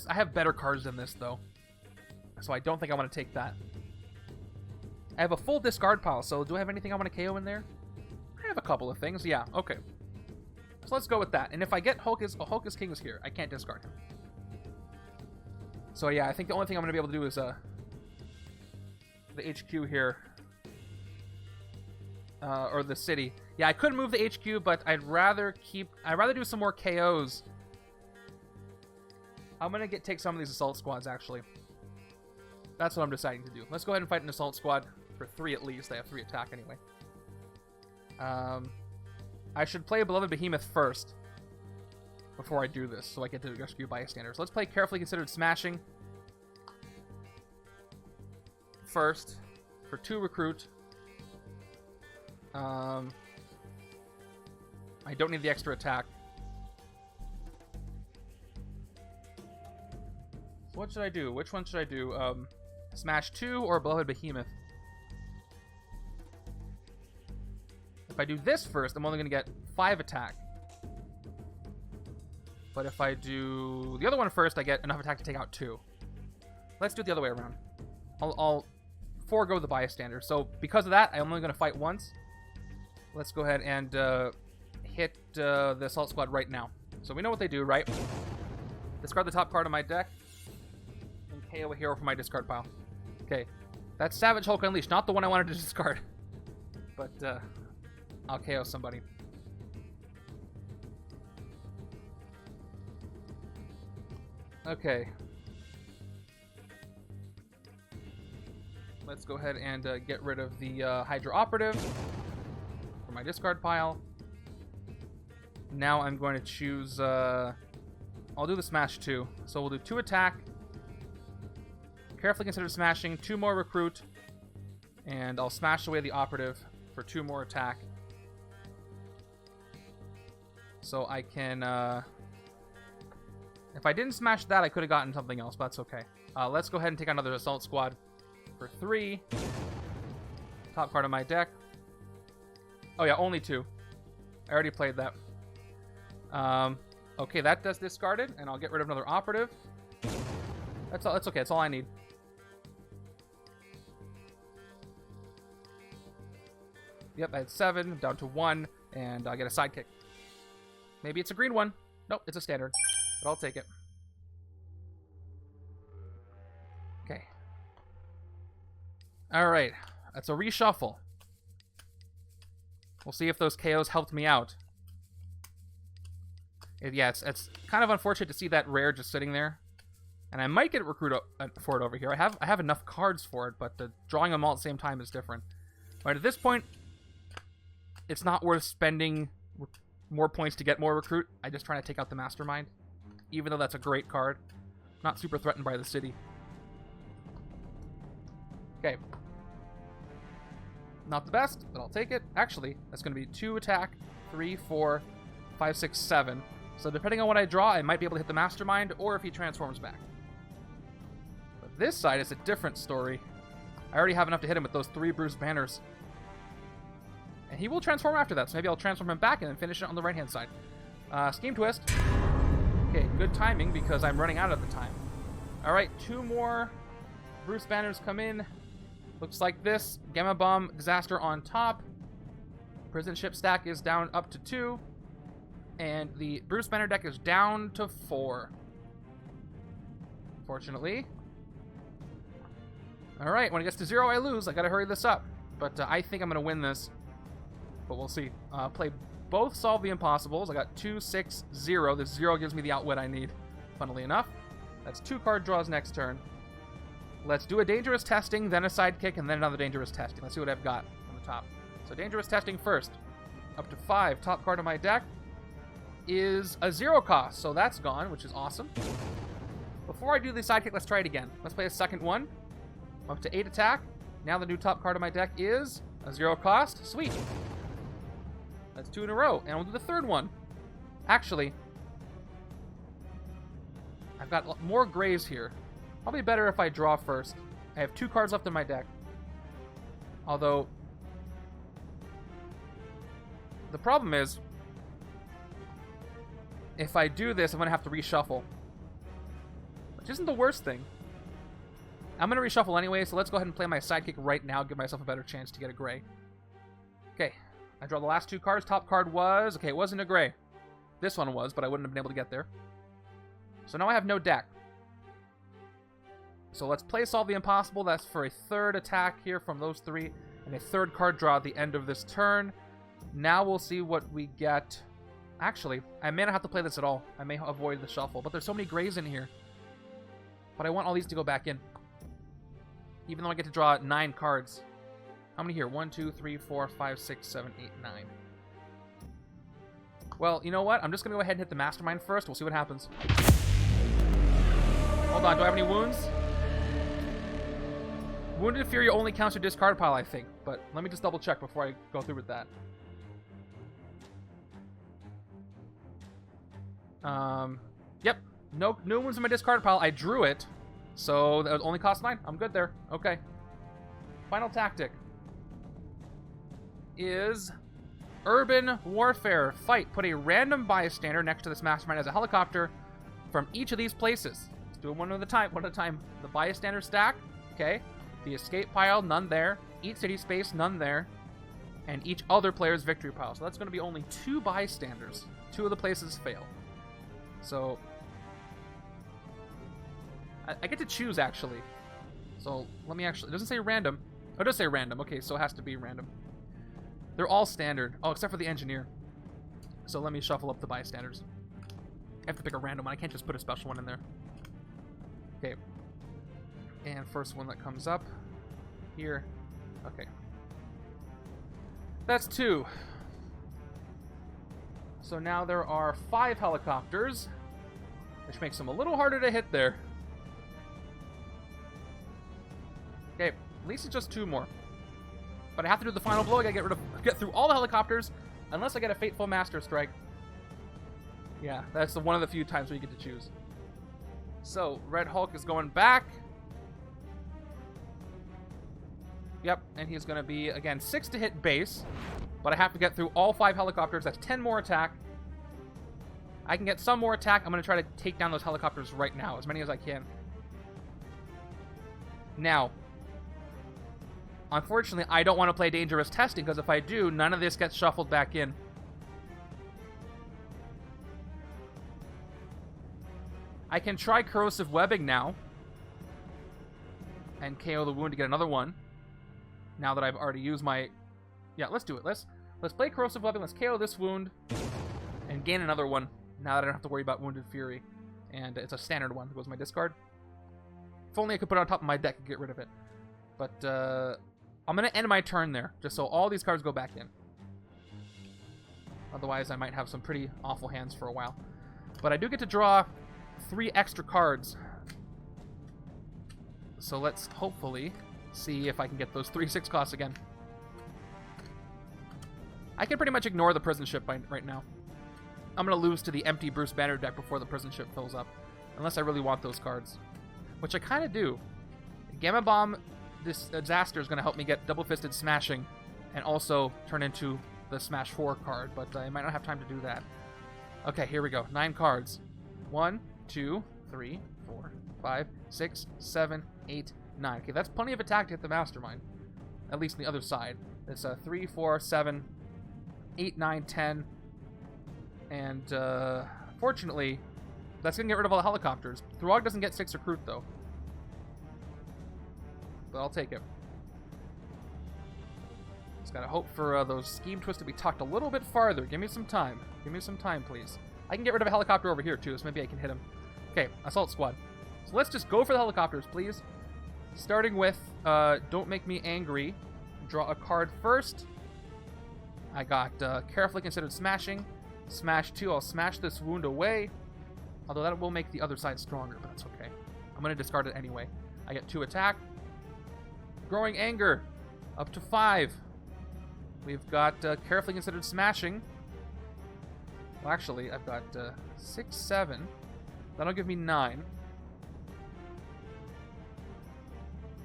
I have better cards than this, though. So I don't think I want to take that. I have a full discard pile, so do I have anything I want to KO in there? I have a couple of things, yeah, okay. So let's go with that. And if I get Hulkus King is here, I can't discard him. So yeah, I think the only thing I'm going to be able to do is the HQ here. Or the city. Yeah, I could move the HQ, but I'd rather do some more KOs. I'm going to take some of these assault squads, actually. That's what I'm deciding to do. Let's go ahead and fight an assault squad for 3 at least. They have 3 attack anyway. I should play Beloved Behemoth first before I do this, so I get to rescue bystanders. Let's play Carefully Considered Smashing first for 2 recruit. I don't need the extra attack. So what should I do? Which one should I do? Smash 2 or Beloved Behemoth? If I do this first, I'm only going to get 5 attack. But if I do the other one first, I get enough attack to take out 2. Let's do it the other way around. I'll forego the bystander. So because of that, I'm only going to fight once. Let's go ahead and hit the assault squad right now. So we know what they do, right? Discard the top card of my deck and KO a hero from my discard pile. Okay, that's Savage Hulk Unleashed, not the one I wanted to discard. But I'll KO somebody. Okay. Let's go ahead and get rid of the Hydra Operative from my discard pile. Now I'm going to choose... I'll do the Smash 2. So we'll do 2 attack. Carefully Considered Smashing, 2 more recruit. And I'll smash away the Operative for 2 more attack. So I can... if I didn't smash that, I could have gotten something else, but that's okay. Let's go ahead and take another Assault Squad for 3. Top card of my deck. Oh yeah, only 2. I already played that. Okay, that does discarded, and I'll get rid of another Operative. That's all. That's okay. That's all I need. Yep, I had 7. I'm down to 1, and I get a sidekick. Maybe it's a green one. Nope, it's a standard, but I'll take it. Okay. All right, that's a reshuffle. We'll see if those KOs helped me out. Yeah, it's kind of unfortunate to see that rare just sitting there. And I might get a recruit for it over here. I have enough cards for it, but drawing them all at the same time is different. But at this point, it's not worth spending more points to get more recruit. I'm just trying to take out the Mastermind. Even though that's a great card. Not super threatened by the city. Okay. Not the best, but I'll take it. Actually, that's going to be 2 attack, 3, 4, 5, 6, 7. So depending on what I draw, I might be able to hit the Mastermind, or if he transforms back. But this side is a different story. I already have enough to hit him with those 3 Bruce Banners. And he will transform after that, so maybe I'll transform him back and then finish it on the right-hand side. Scheme Twist. Okay, good timing, because I'm running out at the time. Alright, 2 more Bruce Banners come in. Looks like this. Gamma Bomb Disaster on top. Prison Ship stack is down up to 2. And the Bruce Banner deck is down to 4. Fortunately. Alright, when it gets to 0, I lose. I gotta hurry this up. But I think I'm gonna win this. But we'll see. Play both solve the impossibles. I got 2, 6, 0. This 0 gives me the outwit I need, funnily enough. That's 2 card draws next turn. Let's do a dangerous testing, then a sidekick, and then another dangerous testing. Let's see what I've got on the top. So dangerous testing first. Up to 5. Top card of my deck is a 0 cost, so that's gone, which is awesome. Before I do the sidekick, let's try it again. Let's play a second one. Up to 8 attack. Now the new top card of my deck is a 0 cost. Sweet. That's 2 in a row. And we'll do the third one. Actually, I've got more grays here. Probably better if I draw first. I have 2 cards left in my deck. Although, the problem is, if I do this, I'm going to have to reshuffle. Which isn't the worst thing. I'm going to reshuffle anyway, so let's go ahead and play my sidekick right now, give myself a better chance to get a gray. Okay, I draw the last 2 cards. Top card was... Okay, it wasn't a gray. This one was, but I wouldn't have been able to get there. So now I have no deck. So let's play Solve the Impossible. That's for a 3rd attack here from those 3, and a 3rd card draw at the end of this turn. Now we'll see what we get. Actually, I may not have to play this at all. I may avoid the shuffle, but there's so many grays in here. But I want all these to go back in. Even though I get to draw 9 cards. How many here? 1, 2, 3, 4, 5, 6, 7, 8, 9. Well, you know what? I'm just going to go ahead and hit the Mastermind first. We'll see what happens. Hold on. Do I have any wounds? Wounded Fury only counts your discard pile, I think. But let me just double check before I go through with that. Yep. No wounds in my discard pile. I drew it. So that only cost 9. I'm good there. Okay. Final tactic is Urban Warfare. Fight. Put a random bystander next to this Mastermind as a helicopter from each of these places. Let's do it one at a time. The bystander stack. Okay. The escape pile, none there. Each city space, none there. And each other player's victory pile. So that's going to be only 2 bystanders. 2 of the places fail. So I get to choose, actually. So let me actually... It doesn't say random. Oh, it does say random. Okay, so it has to be random. They're all standard. Oh, except for the engineer. So let me shuffle up the bystanders. I have to pick a random one. I can't just put a special one in there. Okay. And first one that comes up here. Okay. That's 2. So now there are 5 helicopters, which makes them a little harder to hit there. Okay, at least it's just 2 more. But I have to do the final blow. I gotta get through all the helicopters, unless I get a Fateful Master Strike. Yeah, that's one of the few times where you get to choose. So, Red Hulk is going back. Yep, and he's going to be, again, 6 to hit base. But I have to get through all 5 helicopters. That's 10 more attack. I can get some more attack. I'm going to try to take down those helicopters right now, as many as I can. Now, unfortunately, I don't want to play Dangerous Testing, because if I do, none of this gets shuffled back in. I can try Corrosive Webbing now. And KO the wound to get another one. Now that I've already used my... Yeah, let's do it. Let's play Corrosive Webbing. Let's KO this wound. And gain another one. Now that I don't have to worry about Wounded Fury. And it's a standard one. It goes my discard. If only I could put it on top of my deck and get rid of it. But, I'm going to end my turn there. Just so all these cards go back in. Otherwise, I might have some pretty awful hands for a while. But I do get to draw 3 extra cards. So let's hopefully see if I can get those 3 6 costs again. I can pretty much ignore the prison ship right now. I'm going to lose to the empty Bruce Banner deck before the prison ship fills up. Unless I really want those cards. Which I kind of do. Gamma Bomb, this disaster is going to help me get double-fisted smashing. And also turn into the Smash 4 card. But I might not have time to do that. Okay, here we go. 9 cards. 1, 2, 3, 4, 5, 6, 7, 8, 9. Okay, that's plenty of attack to hit the Mastermind. At least on the other side. It's 3, 4, 7, 8, 9, 10. And, fortunately, that's going to get rid of all the helicopters. Throg doesn't get 6 recruit, though. But I'll take it. gotta hope for those scheme twists to be tucked a little bit farther. Give me some time. Give me some time, please. I can get rid of a helicopter over here, too, so maybe I can hit him. Okay, assault squad. So let's just go for the helicopters, please. Starting with, Don't Make Me Angry. Draw a card first. I got Carefully Considered Smashing. Smash 2, I'll smash this wound away. Although that will make the other side stronger, but that's okay. I'm going to discard it anyway. I get 2 attack. Growing Anger. Up to 5. We've got Carefully Considered Smashing. Well, actually, I've got 6, 7. That'll give me 9.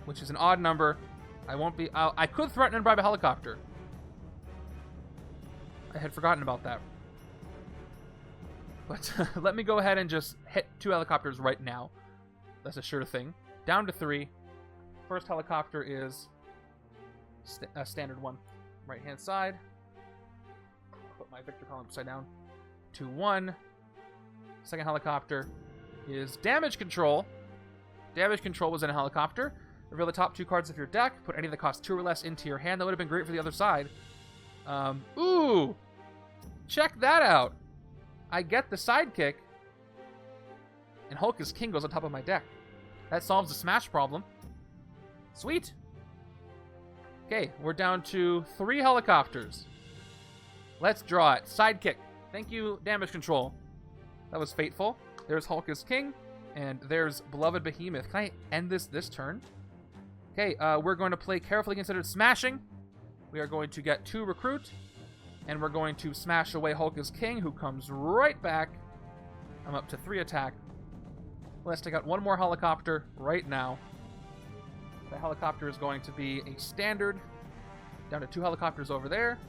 Which is an odd number. I won't be... I could threaten and bribe a helicopter. I had forgotten about that. But let me go ahead and just hit 2 helicopters right now. That's a sure thing. Down to 3. First helicopter is a standard one. Right-hand side. Put my Victor column upside down. 2-1. Second helicopter is Damage Control. Damage Control was in a helicopter. Reveal the top 2 cards of your deck. Put any that cost 2 or less into your hand. That would have been great for the other side. Ooh! Check that out! I get the sidekick, and Hulk is King goes on top of my deck. That solves the smash problem. Sweet! Okay, we're down to 3 helicopters. Let's draw it. Sidekick. Thank you, Damage Control. That was fateful. There's Hulk is King, and there's Beloved Behemoth. Can I end this turn? Okay, we're going to play Carefully Considered Smashing. We are going to get 2 recruit. And we're going to smash away Hulk is King, who comes right back. I'm up to 3 attack. Let's take out 1 more helicopter right now. The helicopter is going to be a standard. Down to 2 helicopters over there.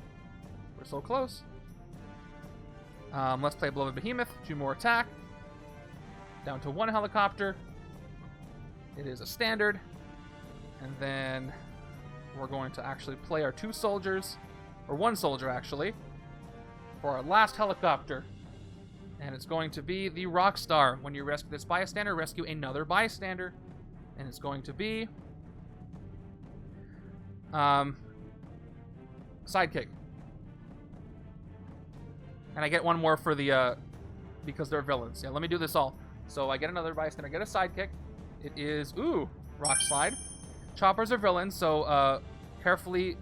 We're so close. Let's play Beloved Behemoth. 2 more attack. Down to 1 helicopter. It is a standard. And then we're going to actually play our 2 soldiers. Or 1 soldier, actually, for our last helicopter. And it's going to be the Rockstar. When you rescue this bystander, rescue another bystander. And it's going to be... Sidekick. And I get 1 more for the... because they're villains. Yeah, let me do this all. So I get another bystander, I get a sidekick. It is... Ooh! Rock Slide. Choppers are villains, so carefully...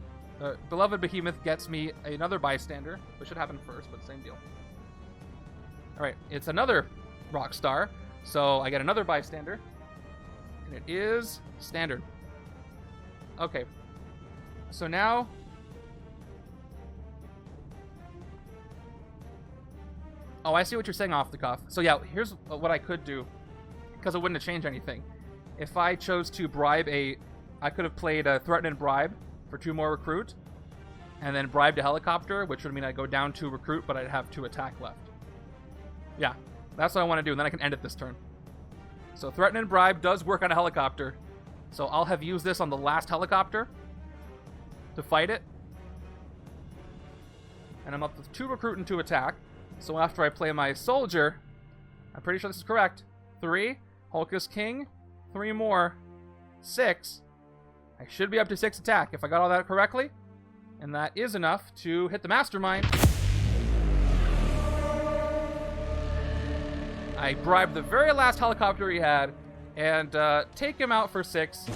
Beloved Behemoth gets me another bystander, which should happen first, but same deal. Alright, it's another Rockstar, so I get another bystander, and it is standard. Okay, so now... Oh, I see what you're saying off the cuff. So yeah, here's what I could do, because it wouldn't have changed anything. If I chose to bribe I could have played a Threaten and Bribe, for 2 more recruit, and then bribed a helicopter, which would mean I'd go down 2 recruit, but I'd have 2 attack left. Yeah, that's what I want to do, and then I can end it this turn. So Threaten and Bribe does work on a helicopter, so I'll have used this on the last helicopter to fight it. And I'm up to 2 recruit and 2 attack, so after I play my soldier, I'm pretty sure this is correct, 3, Hulk is King, 3 more, 6, I should be up to 6 attack if I got all that correctly. And that is enough to hit the Mastermind. I bribed the very last helicopter he had and take him out for 6.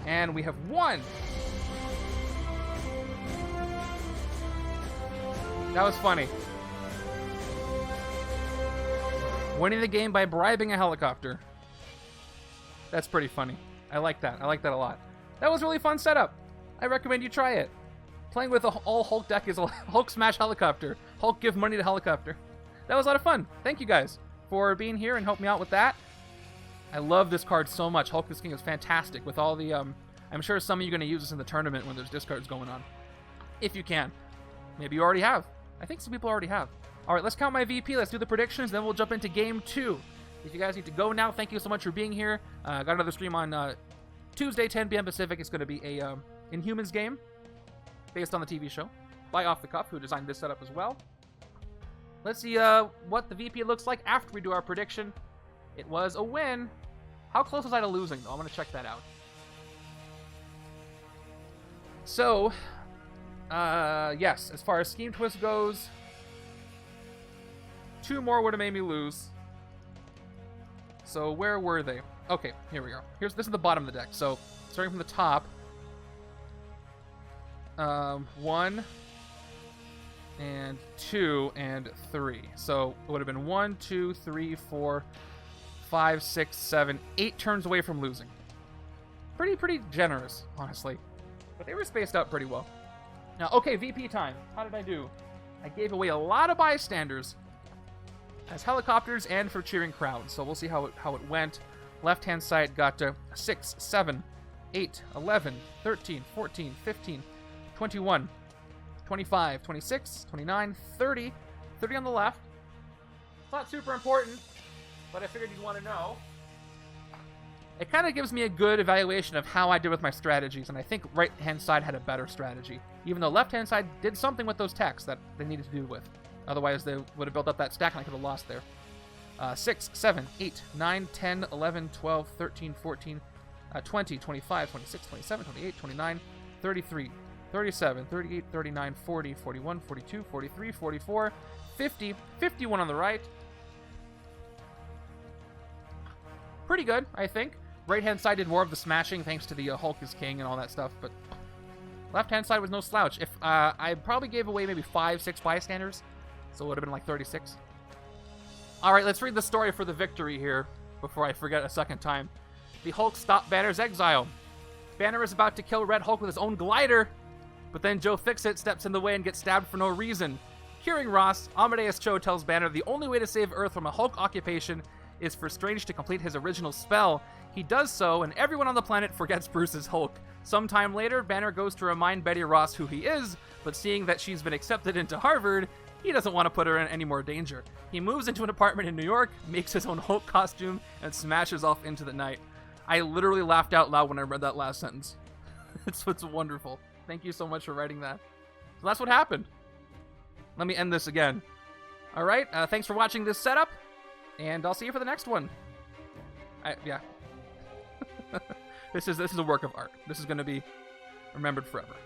And we have won. That was funny. Winning the game by bribing a helicopter. That's pretty funny. I like that. I like that a lot. That was a really fun setup. I recommend you try it. Playing with all Hulk deck is a Hulk smash helicopter. Hulk give money to helicopter. That was a lot of fun. Thank you guys for being here and helping me out with that. I love this card so much. Hulk is King is fantastic with all the... I'm sure some of you are going to use this in the tournament when there's discards going on. If you can. Maybe you already have. I think some people already have. Alright, let's count my VP. Let's do the predictions. Then we'll jump into Game 2. If you guys need to go now, thank you so much for being here. Got another stream on... Tuesday, 10 p.m. Pacific. It's going to be a Inhumans game based on the TV show by Off the Cuff, who designed this setup as well. Let's see what the VP looks like after we do our prediction. It was a win. How close was I to losing, though? I'm going to check that out. So, Yes, as far as Scheme Twist goes, 2 more would have made me lose. So where were they? Okay, here we go. This is the bottom of the deck. So starting from the top, 1 and 2 and 3. So it would have been 1, 2, 3, 4, 5, 6, 7, 8 turns away from losing. Pretty generous, honestly. But they were spaced out pretty well. Now, okay, VP time. How did I do? I gave away a lot of bystanders as helicopters and for cheering crowds. So we'll see how it went. Left-hand side got 6, 7, 8, 11, 13, 14, 15, 21, 25, 26, 29, 30. 30 on the left. It's not super important, but I figured you'd want to know. It kind of gives me a good evaluation of how I did with my strategies, and I think right-hand side had a better strategy, even though left-hand side did something with those techs that they needed to do with. Otherwise, they would have built up that stack, and I could have lost there. 6, 7, 8, 9, 10, 11, 12, 13, 14, 20, 25, 26, 27, 28, 29, 33, 37, 38, 39, 40, 41, 42, 43, 44, 50, 51 on the right. Pretty good, I think. Right-hand side did more of the smashing thanks to the Hulk is King and all that stuff, but left-hand side was no slouch. If I probably gave away maybe 5, 6 bystanders, so it would have been like 36. All right, let's read the story for the victory here before I forget a second time. The Hulk stopped Banner's exile. Banner is about to kill Red Hulk with his own glider, but then Joe Fixit steps in the way and gets stabbed for no reason. Hearing Ross, Amadeus Cho tells Banner the only way to save Earth from a Hulk occupation is for Strange to complete his original spell. He does so, and everyone on the planet forgets Bruce's Hulk. Sometime later, Banner goes to remind Betty Ross who he is, but seeing that she's been accepted into Harvard, he doesn't want to put her in any more danger. He moves into an apartment in New York, makes his own Hulk costume, and smashes off into the night. I literally laughed out loud when I read that last sentence. It's wonderful. Thank you so much for writing that. So that's what happened. Let me end this again. All right, thanks for watching this setup, and I'll see you for the next one. Yeah. This is a work of art. This is going to be remembered forever.